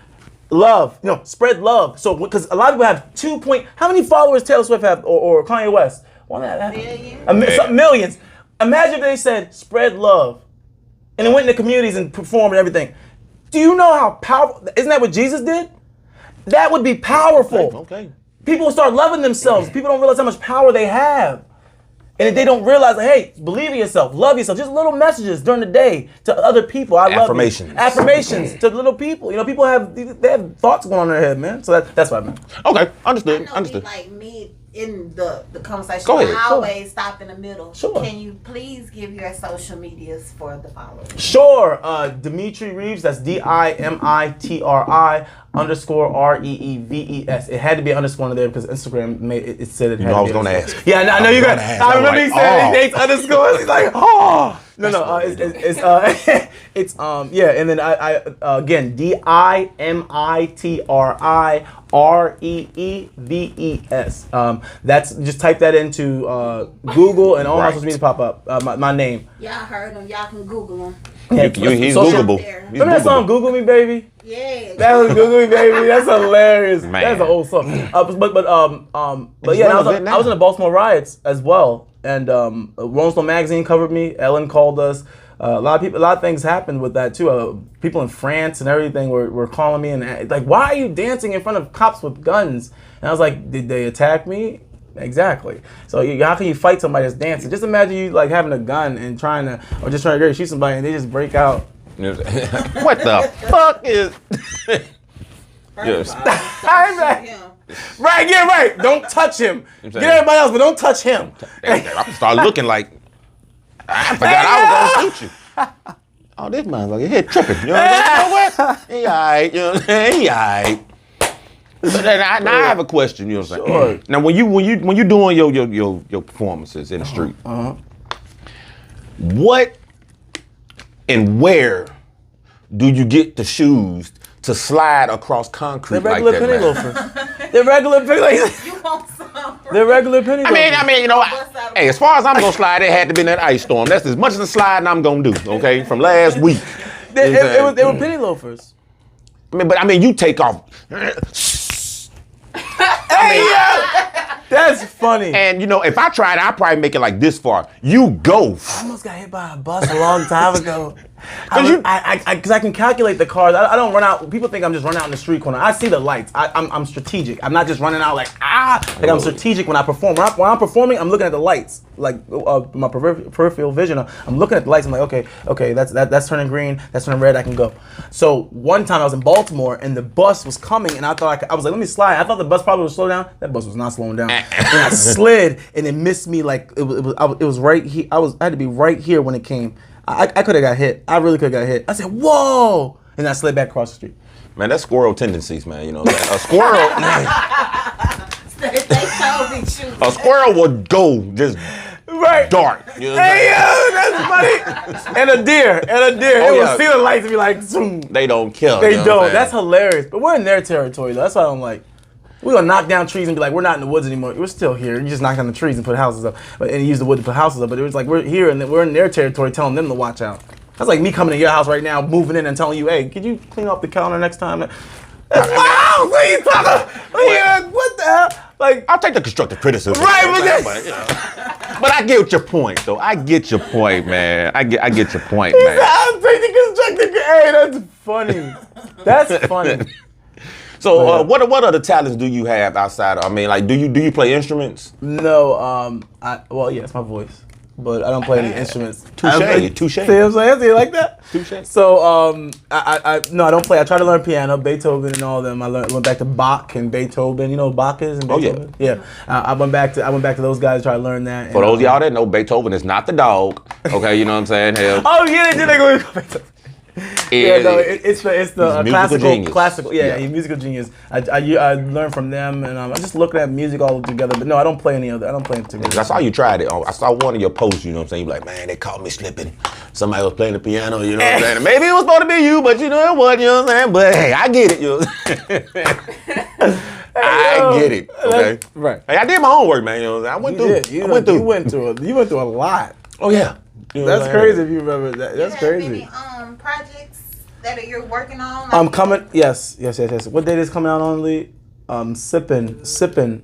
love. Spread love. So because a lot of people have how many followers Taylor Swift have or Kanye West? Millions. Imagine if they said spread love, and then went into communities and performed and everything. Do you know how powerful? Isn't that what Jesus did? That would be powerful. Okay. People will start loving themselves. People don't realize how much power they have. And if they don't realize, hey, believe in yourself, love yourself, just little messages during the day to other people. I love you. Affirmations to little people. People have thoughts going on in their head, man. So that's what I meant. Okay, understood. I know like me in the conversation. Go ahead. I always stop in the middle. Sure. Can you please give your social medias for the followers? Sure. Dimitri Reeves, that's DIMITRI _REEVES. It had to be an underscore in there because Instagram it said it had to be. I was going to ask. Yeah, I know you're going to ask. I remember he said he hates underscores. He's like, oh. No, it's and then I again DIMITRI REEVES. That's just type that into Google and all my social media pop up. My name. Y'all heard him. Y'all can Google him. He's Googleable. Remember that song "Google Me, Baby"? Yeah. That was "Google Me, Baby." That's hilarious. Man. That's an old song. But yeah, I was in the Baltimore riots as well, and Rolling Stone magazine covered me. Ellen called us. A lot of things happened with that too. People in France and everything were calling me and like, "Why are you dancing in front of cops with guns?" And I was like, "Did they attack me?" Exactly. So how can you fight somebody that's dancing? Just imagine you like having a gun and trying to shoot somebody and they just break out. What the fuck is? Yes. Right. Don't touch him. Get everybody else, but don't touch him. I start looking like I forgot I was gonna shoot you. Oh, this motherfucker here tripping. You know what? He alright. You know what I'm saying? He alright. So now I have a question. You know what I'm saying? Now when you doing your performances in the street, what and where do you get the shoes to slide across concrete like that? Penny loafers. They're regular penny loafers. You want some? They're regular penny loafers. I mean, hey, as far as I'm gonna slide, it had to be in that ice storm. That's as much as the sliding I'm gonna do. Okay, from last week. They were penny loafers. But you take off. That's funny. And if I tried, I'd probably make it like this far. You go. I almost got hit by a bus a long time ago. Because I can calculate the cars. I don't run out. People think I'm just running out in the street corner. I see the lights. I'm strategic. I'm not just running out like I'm strategic when I perform. When I'm performing, I'm looking at the lights. Like my peripheral vision. I'm looking at the lights. I'm like, okay, that's turning green. That's turning red. I can go. So one time I was in Baltimore and the bus was coming and I thought I was like, let me slide. I thought the bus probably would slow down. That bus was not slowing down. And I slid and it missed me like it was right here. I had to be right here when it came. I could have got hit. I really could have got hit. I said, whoa! And I slid back across the street. Man, that's squirrel tendencies, man. A squirrel. A squirrel would go just dark. Hey, yo, that's funny. And a deer. It will see the lights and be like, zoom. They don't kill. They don't. That's hilarious. But we're in their territory, though. That's why I'm like, we're gonna knock down trees and be like, we're not in the woods anymore. We're still here. You just knock down the trees and put houses up, and use the wood to put houses up. But it was like we're here and we're in their territory, telling them to watch out. That's like me coming to your house right now, moving in and telling you, hey, could you clean up the counter next time? That's wow! What are you talking? What the hell? Like, I'll take the constructive criticism. Right, but I get your point, though. I get your point, man. I get your point, man. I'll take the constructive. Hey, that's funny. That's funny. So, what other talents do you have outside? Do you play instruments? No. Well, yes, my voice. but I don't play any instruments. Touche. See what I'm saying? See, like that? Touche. So, I don't play. I try to learn piano, Beethoven and all of them. I went back to Bach and Beethoven. You know who Bach is and Beethoven? Oh, yeah. I went back to those guys to try to learn that. For those of y'all that know, Beethoven is not the dog. Okay, you know what I'm saying? Hell, Oh, yeah, they go Beethoven. Yeah, no, it's the classical. Yeah, he's a musical genius. I learned from them, and I just looking at music all together. But no, I don't play any other. I don't play it together. I saw you tried it. I saw one of your posts. You know what I'm saying? You like, man, they caught me slipping. Somebody was playing the piano. You know what I'm saying? Maybe it was supposed to be you, but you know it wasn't. You know what I'm saying? But hey, I get it. You know? I get it. Okay. Right. Hey, I did my homework, man. You know what I'm saying? You went through a lot. Oh yeah. You know That's crazy if you remember that. That's crazy. Any projects that you're working on? I'm coming. Yes. What date is coming out on, Lee? Sippin'.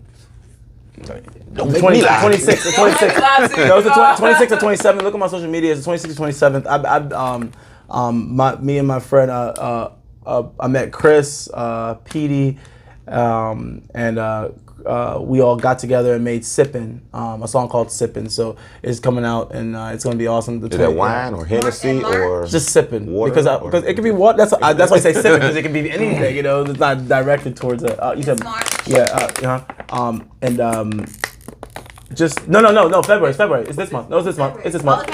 Don't make me lie. 26. The 26. No, it's the 26 or 27. Look at my social media. It's the 26th or 27th. Me and my friend. I met Chris, Petey, and we all got together and made Sippin', a song called Sippin'. So it's coming out and it's gonna be awesome. Is that wine or Hennessy or just Sippin'? Water because it can be what that's why I say Sippin', because it can be anything. You know, it's not directed towards a. You said just no. February. It's this month. No, it's this month. It's this month.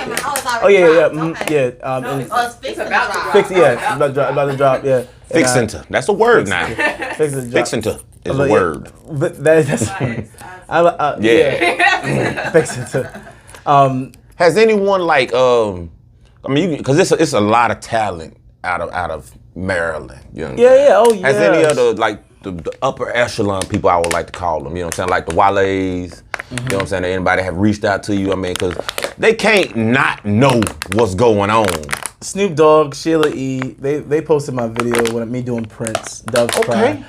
Oh, yeah. It's about to drop. Fix. Yeah, about to drop. Yeah. Fixin'ta. That's a word now. Fixin'ta is a word. That's yeah. Fixin'ta. Has anyone like because it's a lot of talent out of Maryland. You know Yeah. Oh yeah. Has any other like the upper echelon people, I would like to call them, you know what I'm saying, like the Wale's, you know what I'm saying, anybody have reached out to you? I mean, because they can't not know what's going on. Snoop Dogg, Sheila E., they posted my video with me doing Prince, Dove's Cry.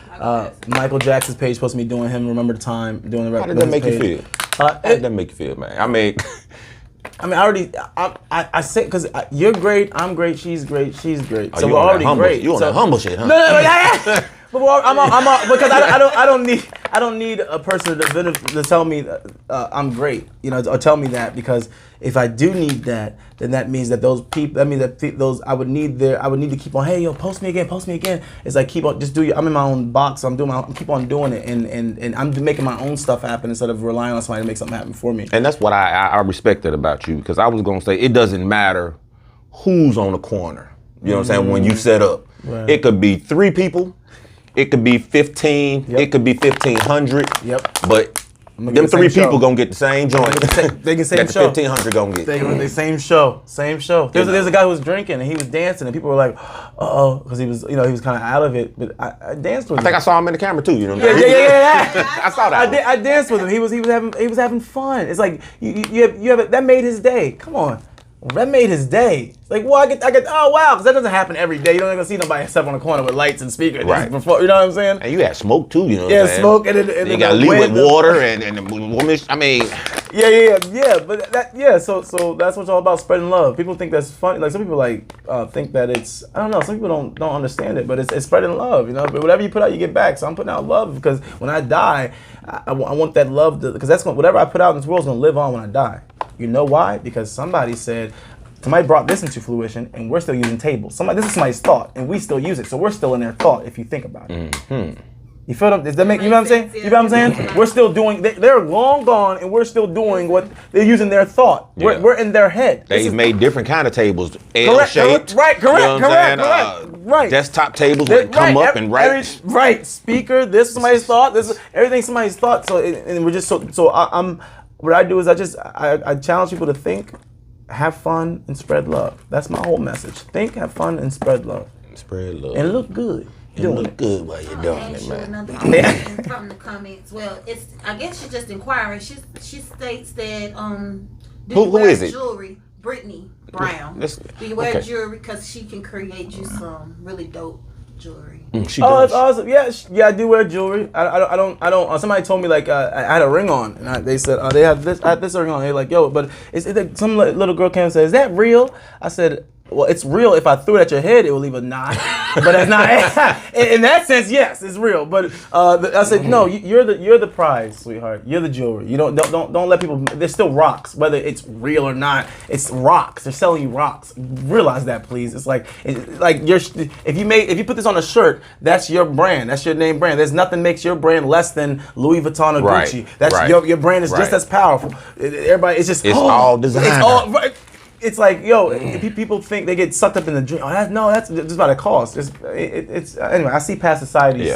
Michael Jackson's page posted me doing him, Remember the Time, doing the rap. How did that make you feel? How did that make you feel, man? I say, because you're great, I'm great, she's great. Oh, So we're already great. You on that humble shit, huh? No, yeah. But because I don't need a person to tell me I'm great, you know, or tell me that, because if I do need that, then that means that those people, I would need to keep on, hey yo, post me again. It's like keep on, just do I'm in my own box, I'm keep on doing it, and I'm making my own stuff happen instead of relying on somebody to make something happen for me. And that's what I respected about you, because I was gonna say it doesn't matter who's on the corner. You know what I'm saying? When you set up, right. It could be 3 people. It could be 15, It could be 1,500. Yep. But them 3 people gonna get the same joint. They can same that the show. 1,500 gonna get. They same show. There's a guy who was drinking and he was dancing and people were like, because he was kind of out of it. But I danced with him. I think I saw him in the camera too. You know what I'm saying? Yeah. I saw that. I danced with him. He was having fun. It's like you have that made his day. Come on. That made his day. Like, well, I get. Oh wow, because that doesn't happen every day. You don't even see nobody except on the corner with lights and speakers. Right. Before, you know what I'm saying? And you had smoke too. You know. Yeah, smoke and you got to leave with water and the woman. I mean. Yeah. But So that's what it's all about, spreading love. People think that's funny. Like some people think that it's. I don't know. Some people don't understand it, but it's spreading love. You know. But whatever you put out, you get back. So I'm putting out love because when I die, I want that love because that's whatever I put out in this world is gonna live on when I die. You know why? Because somebody brought this into fruition, and we're still using tables. This is somebody's thought, and we still use it. So we're still in their thought, if you think about it. Mm-hmm. You feel them? Does that make you know what I'm saying? You know what I'm saying? We're still doing. They're long gone, and we're still doing what they're using their thought. Yeah. We're in their head. They've made different kind of tables, L-shaped. Correct. Right. Desktop tables that come up and write. Right. Speaker. This is somebody's thought. This is everything somebody's thought. So and we're just so I'm. What I do is I challenge people to think, have fun, and spread love. That's my whole message. Think, have fun, and spread love. Spread love. And look good. Look good while you're doing it, man. Another question from the comments. Well, I guess she's just inquiring. She states that who is it? Jewelry, Brittany Brown. Do you wear jewelry because she can create you some really dope jewelry? She does. That's awesome. Yeah, I do wear jewelry. I don't. Somebody told me like I had a ring on, and they said they have this. I had this ring on. They're like, yo, but it's some little girl came and said, is that real? I said, Well, it's real. If I threw it at your head, it will leave a knot. But it's not. In that sense, yes, it's real. But I said, no, you're the prize, sweetheart. You're the jewelry. You don't let people. There's still rocks, whether it's real or not. It's rocks. They're selling you rocks. Realize that, please. It's like if you put this on a shirt, that's your brand. That's your name brand. There's nothing makes your brand less than Louis Vuitton or Gucci. That's your brand is just as powerful. Everybody, it's all designer. It's all right. It's like, people think they get sucked up in the dream. That's just what it costs. It's anyway. I see past society's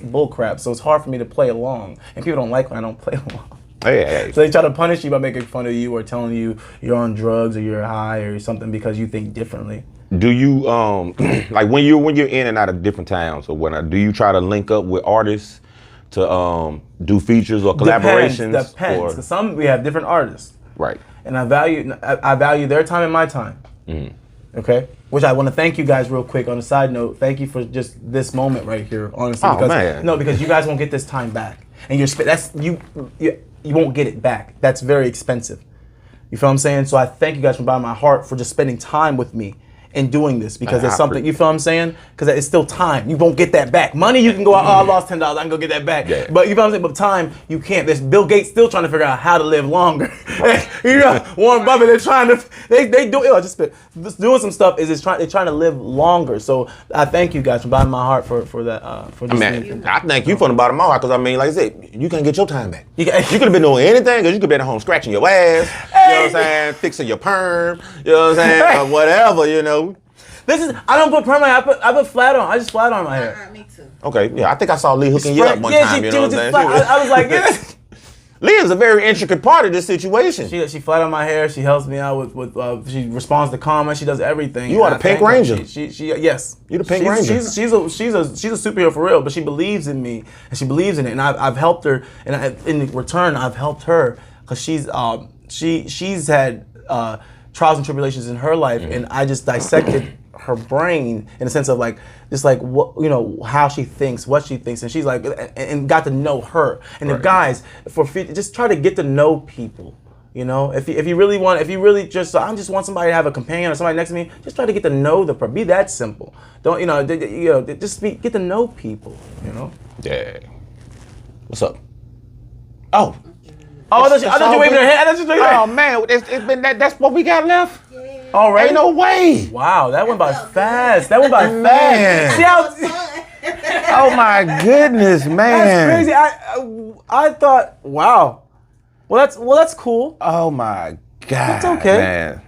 bull crap, so it's hard for me to play along, and people don't like when I don't play along. Hey. So they try to punish you by making fun of you or telling you you're on drugs or you're high or something because you think differently. Do you like when you're in and out of different towns or whatnot? Do you try to link up with artists to do features or collaborations? Depends. Because some we have different artists. Right. And I value their time and my time. Okay? Which I want to thank you guys real quick on a side note. Thank you for just this moment right here, honestly. Because you guys won't get this time back. And you won't get it back. That's very expensive. You feel what I'm saying? So I thank you guys from the bottom of my heart for just spending time with me in doing this because it's something, you feel what I'm saying? Because it's still time. You won't get that back. Money, you can go, I lost $10, I can go get that back. Yeah. But you feel what I'm saying? But time, you can't. There's Bill Gates still trying to figure out how to live longer. Warren Buffett, they're trying to, they do, just doing some stuff they're trying to live longer. So I thank you guys from the bottom of my heart for that. I thank you from the bottom of my heart because like I said, you can't get your time back. You could have been doing anything because you could have been at home scratching your ass, you know what I'm saying, fixing your perm, you know what I'm saying, or whatever, I don't put perm on. I put flat on. I just flat on my hair. Me too. Okay, yeah, I think I saw Lee hooking you up one time. You know what I'm saying? I was like, Lee is a very intricate part of this situation. She flat on my hair. She helps me out with she responds to comments. She does everything. You are the Pink Ranger. Yes. You're the Pink Ranger. She's a superhero for real, but she believes in me and she believes in it, and I've helped her, and in return I've helped her because she's had trials and tribulations in her life, and I just dissected her brain in a sense of what how she thinks, what she thinks, and she's like, and got to know her. And the guys, just try to get to know people. If you really just want somebody to have a companion or somebody next to me, just try to get to know the person. Be that simple. Don't get to know people. Yeah. What's up? Oh. I thought you waving her hand. Oh man, it's been that's what we got left. Already? Ain't no way. Wow, that went by fast. See how? Oh my goodness, man. That's crazy. I thought, wow. Well, that's cool. Oh my God. It's okay. Man.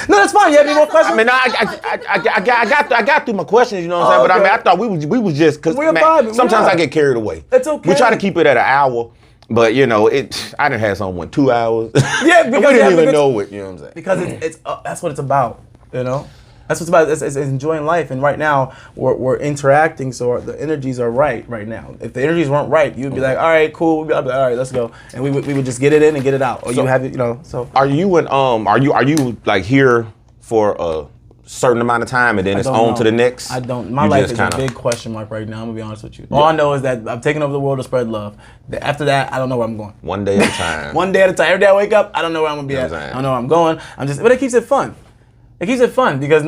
No, that's fine. You have any more questions? I mean, I got through my questions. You know what I'm saying? But I mean, I thought we was just because sometimes I get carried away. It's okay. We try to keep it at an hour. But I done had someone 2 hours. Yeah, because we didn't even know it. You know what I'm saying? Because it's that's what it's about. That's what it's about. It's enjoying life. And right now we're interacting, so the energies are right now. If the energies weren't right, you'd be like, all right, cool. I'd be like, all right, let's go. And we would just get it in and get it out. Or you have it, So are you like here for a certain amount of time and then it's on to the next? I don't. My life is a big question mark right now. I'm gonna be honest with you. All I know is that I'm taking over the world to spread love. After that, I don't know where I'm going. One day at a time. One day at a time. Every day I wake up, I don't know where I'm gonna be at. I don't know where I'm going. But it keeps it fun. It keeps it fun because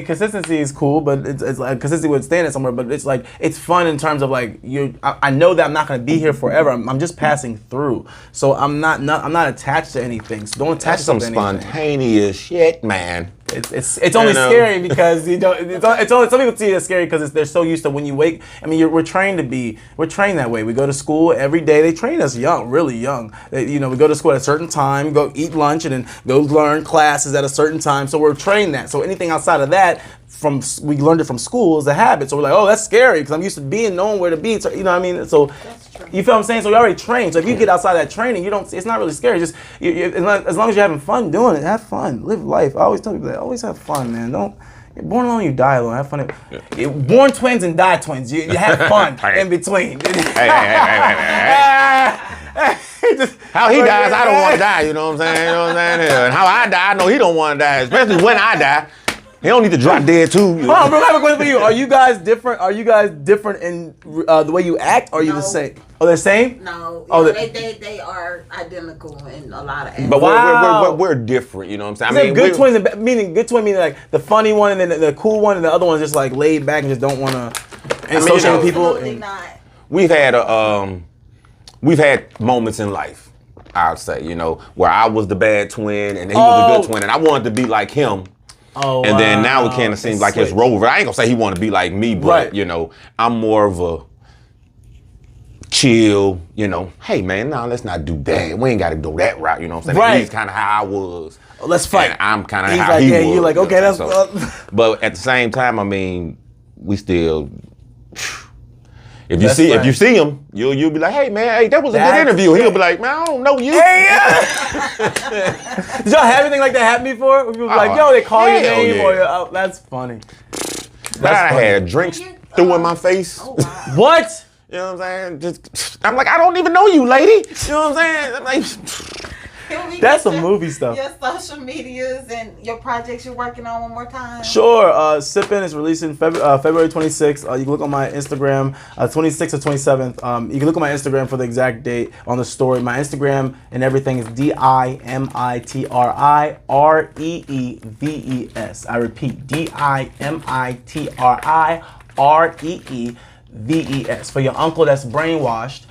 consistency is cool, but it's like consistency would stand it somewhere. But it's like it's fun in terms of like I know that I'm not gonna be here forever. I'm just passing through, so I'm not attached to anything. So don't attach to anything. Spontaneous shit, man. It's only scary because it's only some people see it as scary because they're so used to when you wake. I mean, we're trained that way. We go to school every day. They train us young, really young. We go to school at a certain time, go eat lunch, and then go learn classes at a certain time. So we're trained that. So anything outside of that, we learned it from school as a habit. So we're like, oh, that's scary because I'm used to knowing where to be. So, you know what I mean? So you feel what I'm saying? So you're already trained. So if you get outside that training, it's not really scary. Just as long as you're having fun doing it, have fun, live life. I always tell people that. Always have fun, man. You're born alone, you die alone. Have fun. You're born twins and die twins. You have fun in between. Hey. How he dies, I don't want to die. You know what I'm saying? And how I die, I know he don't want to die. Especially when I die. He don't need to drop dead too. Hold on, bro. I have a question for you. Are you guys different? Are you guys different in the way you act? Or are you the same? Oh, the same? No. Oh, they are identical in a lot of aspects. But we're different. You know what I'm saying? I mean, good twins meaning like the funny one and then the cool one, and the other one's just like laid back and just don't want to associate with people. Absolutely not. We've had moments in life. I'd say, you know, where I was the bad twin and he was a good twin, and I wanted to be like him. Oh, and then now it kind of seems like it's rover. I ain't gonna say he wanted to be like me, but you know, I'm more of a chill, you know, hey man, no, let's not do that. We ain't gotta go that route, you know what I'm saying? Right. He's kind of how I was. Let's fight. And I'm kind of how like, he was. You're like, okay, that's... But at the same time, I mean, we still... If you see him, you'll be like, hey man, hey, that was a good interview. He'll be like, man, I don't know you. Hey, Did y'all have anything like that happen before? People be like, yo, they call your name or that's funny. I had drinks threw in my face. Oh, wow. What? You know what I'm saying? I'm like, I don't even know you, lady. You know what I'm saying? I'm like, that's some movie stuff. Your social medias and your projects you're working on one more time. Sure. Sippin' is releasing February 26th. You can look on my Instagram, 26th or 27th. You can look on my Instagram for the exact date on the story. My Instagram and everything is DIMITRIREEVES. I repeat, DIMITRIREEVES. For your uncle that's brainwashed,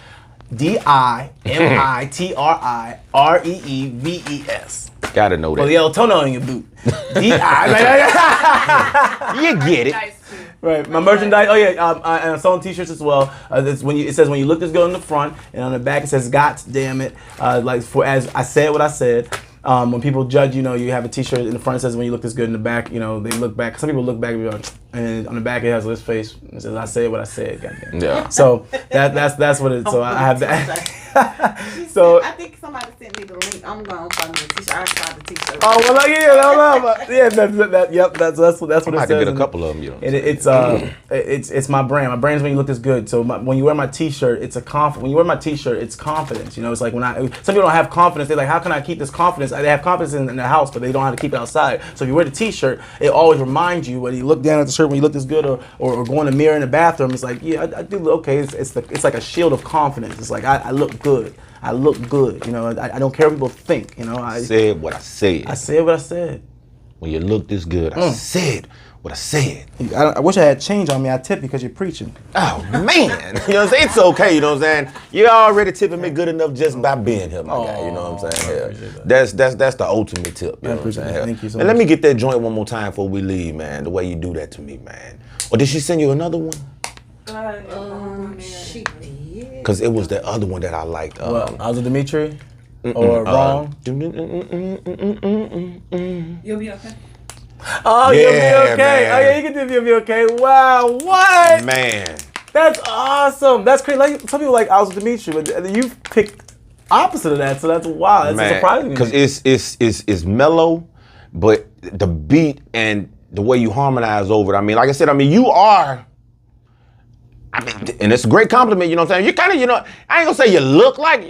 DIMITRIREEVES. Gotta know that. For the El Tono in your boot. You get it. Right, my merchandise. Oh yeah, and I'm selling T-shirts as well. It says when you look this good on the front, and on the back it says "God damn it." Like for as I said what I said. When people judge, you know, you have a T-shirt in the front that says when you look this good. In the back, you know, they look back. Some people look back and on the back it has this face. It says I said what I said. Goddamn. Yeah. So that's what it. So I have that. So I think somebody sent me the link. I'm going to find the T-shirt. I saw the T-shirt. Oh well, Yep. That's what it says. I could get a couple of them. You know. And it's my brand. My brand is when you look this good. So when you wear my T-shirt, it's a confidence. When you wear my T-shirt, it's confidence. You know, it's like some people don't have confidence. They're like, how can I keep this confidence? They have confidence in the house, but they don't know how to keep it outside. So if you wear the T-shirt, it always reminds you when you look down at the shirt, when you look this good, or go in the mirror in the bathroom. It's like, yeah, I do. Okay, it's like a shield of confidence. It's like I look good. I look good. You know, I don't care what people think. You know, I said what I said. I said what I said. When you look this good, I said what I said. I wish I had change on me. I tip because you're preaching. Oh man, you know what I'm saying? It's okay. You know what I'm saying? You're already tipping me good enough just by being here, my guy. You know what I'm saying? Yeah. That's the ultimate tip. You know what I'm saying? Thank you so much. And let me get that joint one more time before we leave, man. The way you do that to me, man. Or did she send you another one? She did. Because it was the other one that I liked. I was a Dimitri? Or wrong? You'll be okay. Oh, yeah, you'll be okay. Man. Oh, yeah, you can do you'll be okay. Wow, what? Man. That's awesome. That's crazy. Like, some people like I was with Dimitri, but you picked opposite of that, so that's wild. That's surprising. Because it's mellow, but the beat and the way you harmonize over it. I mean, like I said, you are. And it's a great compliment, you know what I'm saying? You kind of, you know, I ain't gonna say you look like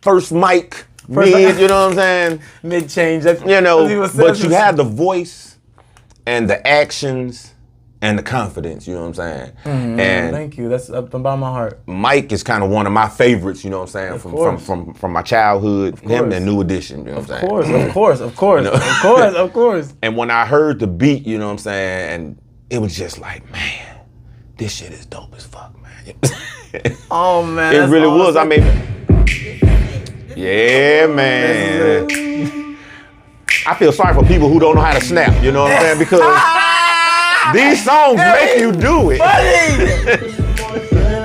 first mic, mid, you know what I'm saying? Mid change. You know, but you have the voice and the actions and the confidence, you know what I'm saying? Mm-hmm. And thank you. That's up and by my heart. Mike is kind of one of my favorites, you know what I'm saying? From my childhood, him and New Edition, you know what I'm saying? Of course. You know? of course. And when I heard the beat, you know what I'm saying, and it was just like, man, this shit is dope as fuck, man. Oh man, it really was. I mean, yeah, man. I feel sorry for people who don't know how to snap. You know what I'm saying? Because these songs make you do it.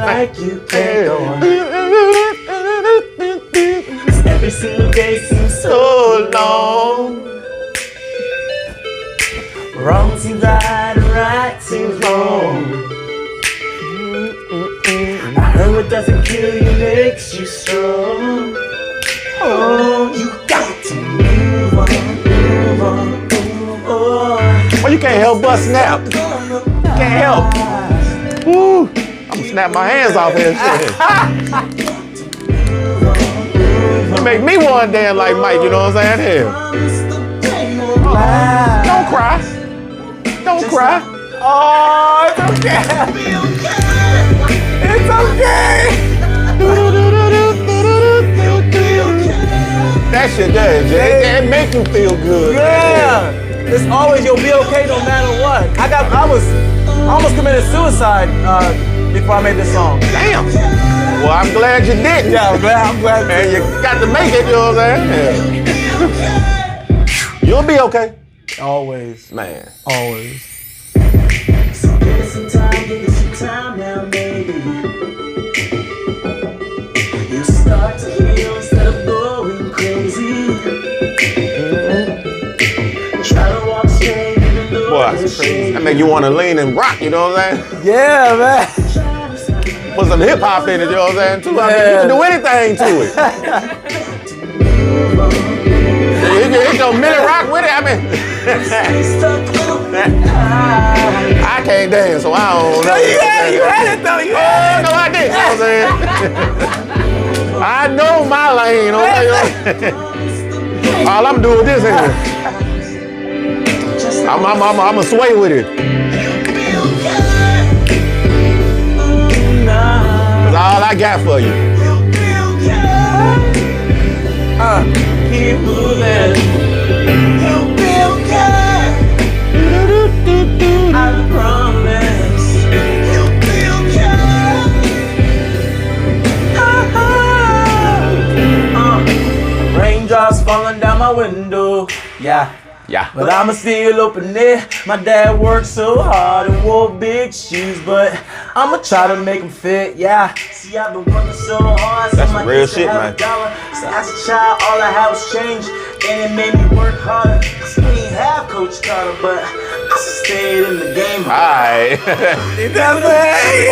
Like you can't go on. Every single day seems so long. Wrong seems right, right seems wrong. I heard what doesn't kill you makes you strong. Oh, you got to move on. Well, you can't help but snap. Can't help. Woo. I'm gonna snap my hands off here. You make me one damn like Mike, you know what I'm saying? Hell. Don't cry. Don't cry. Oh, it's okay. It's okay. That shit does. It make you feel good. Yeah. It's always you'll be okay no matter what. I almost committed suicide before I made this song. Damn. Well, I'm glad you didn't. Yeah, I'm glad. And you got to make it, you know what I'm saying? Yeah. You'll be okay. Always. Man. Always. So give it some time now, baby. You start to heal instead of going crazy. Try to walk straight even though Boy, it's shady. that make you want to lean and rock, you know what I'm saying? Yeah, man. Put some hip hop in it, you know what I'm saying? Too. I mean, you can do anything to it. You can hit your minute rock with it. I mean, I can't dance, so I don't know. You had it though. You had it. No, I didn't. You know what I'm saying? I know my lane, okay? All I'm doing is this here. I'm a sway with it. That's all I got for you. Keep moving. You'll be okay. I promise. You'll be okay. Raindrops falling down my window. Yeah. Yeah. But I'ma still open it. My dad worked so hard and wore big shoes, but I'ma try to make them fit, yeah. See, I've been working so hard. That's so some real used to shit, have man. a dollar. So as a child, all I had was change, and it made me work harder. Cause we didn't have Coach Carter, but I stayed in the game. Alright. Oh,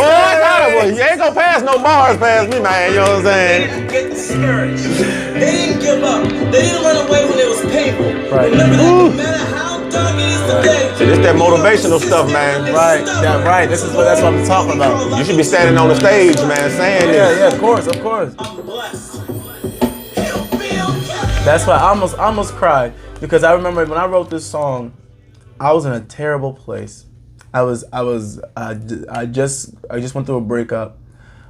I got it, boy. You ain't gonna pass no bars past me, man. You know what I'm They saying? didn't get discouraged. They didn't give up. They didn't run away when it was painful. Right. Remember that no matter how dark it is today. See, this that motivational stuff, man. Right, yeah, right. That's what I'm talking about. You should be standing on the stage, man, saying this. Yeah, of course, of course. I'm blessed. You'll be okay. That's why I almost cried, because I remember when I wrote this song, I was in a terrible place. I just went through a breakup.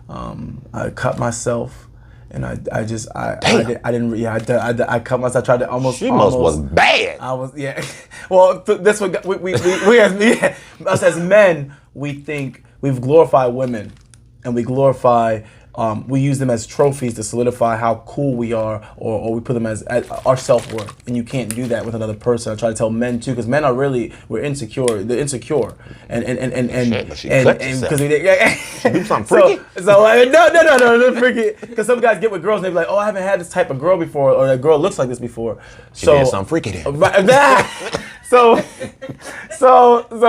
I cut myself, and I cut myself. I tried to almost. She must was bad. I was, yeah. Well, this what we us as men, we think we've glorified women, and we glorify. We use them as trophies to solidify how cool we are, or we put them as our self-worth. And you can't do that with another person. I try to tell men too, because men are we're insecure. They're insecure, and because Do something freaky. no, freaky. Because some guys get with girls and they be like, oh, I haven't had this type of girl before, or that girl looks like this before. She did something freaky then. So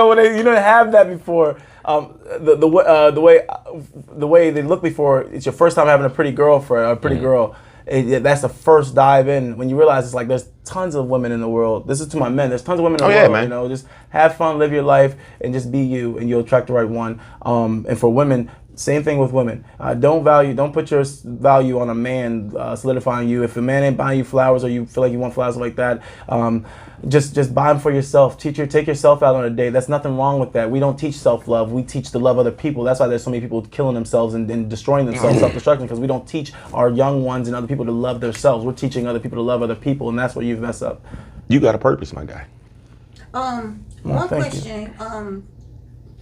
when they have that before, the way they look before, it's your first time having a pretty girlfriend, a pretty girl. That's the first dive in when you realize it's like there's tons of women in the world. This is to my men. There's tons of women in the world. Man. You know, just have fun, live your life, and just be you, and you'll attract the right one. And for women, same thing with women. Don't put your value on a man solidifying you. If a man ain't buying you flowers, or you feel like you want flowers like that, just buy them for yourself. Take yourself out on a date. That's nothing wrong with that. We don't teach self-love. We teach to love other people. That's why there's so many people killing themselves and destroying themselves, self-destruction, because we don't teach our young ones and other people to love themselves. We're teaching other people to love other people, and that's where you mess up. You got a purpose, my guy. One question.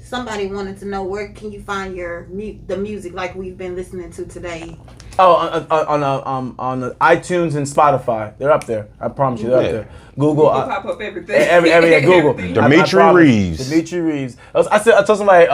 Somebody wanted to know, where can you find the music like we've been listening to today? Oh, on the iTunes and Spotify. They're up there. I promise you, they're up there. Google. Pop up everything. Every Google. Dimitri Reeves. Dimitri Reeves. I told somebody,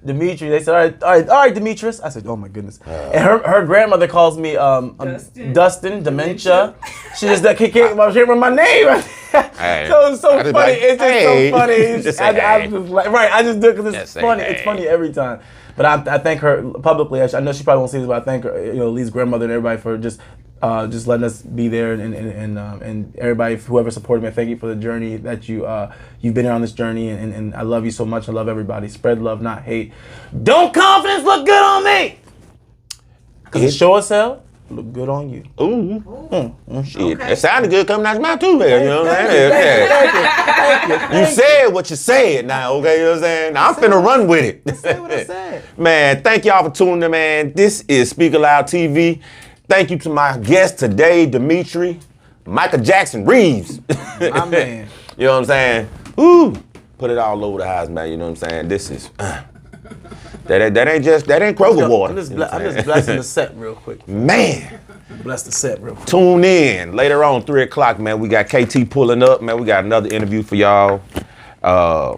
Dimitri. They said, all right, Demetrius. I said, oh my goodness. And her grandmother calls me Dustin, dementia. She just can't remember my name. Hey, So it's so funny. Like, It's just so funny. Just I say, just like, right. I just do it because it's Just say, funny. hey. It's funny every time. But I thank her publicly. I know she probably won't see this, but I thank her, Lee's grandmother and everybody for just letting us be there, and everybody, whoever supported me. Thank you for the journey that you've been on this journey, and I love you so much. I love everybody. Spread love, not hate. Don't confidence look good on me? Because it sure as hell Look good on you. Ooh. Shit. Okay. It sounded good coming out your mouth too, man. You know what I'm saying? Yeah. You said what you said now, okay? You know what I'm saying? Now I'm finna run with it. Say what I said. Man, thank y'all for tuning in, man. This is Speaker Loud TV. Thank you to my guest today, Dimitri Michael Jackson Reeves. My man. You know what I'm saying? Ooh. Put it all over the house, man. You know what I'm saying? This is that ain't Kroger water. I'm just You know what I'm saying? blessing the set real quick. Man. Bless the set real quick. Tune in later on 3 o'clock, man. We got KT pulling up, man. We got another interview for y'all. Man,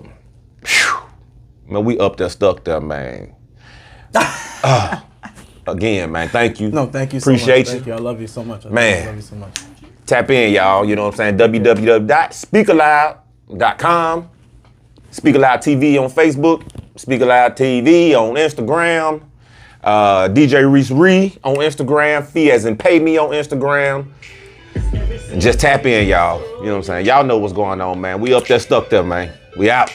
we up there, stuck there, man. Again, man, thank you. No, thank you so Appreciate much. Thank you. I love you so much. Man. I love you so much. Tap in, y'all. You know what I'm saying? www.speakerloud.com. SpeakerLoudtv on Facebook. SpeakerLoudtv on Instagram. DJ Reese Ree on Instagram. Fee as in pay me on Instagram. And just tap in, y'all. You know what I'm saying? Y'all know what's going on, man. We up there, stuck there, man. We out.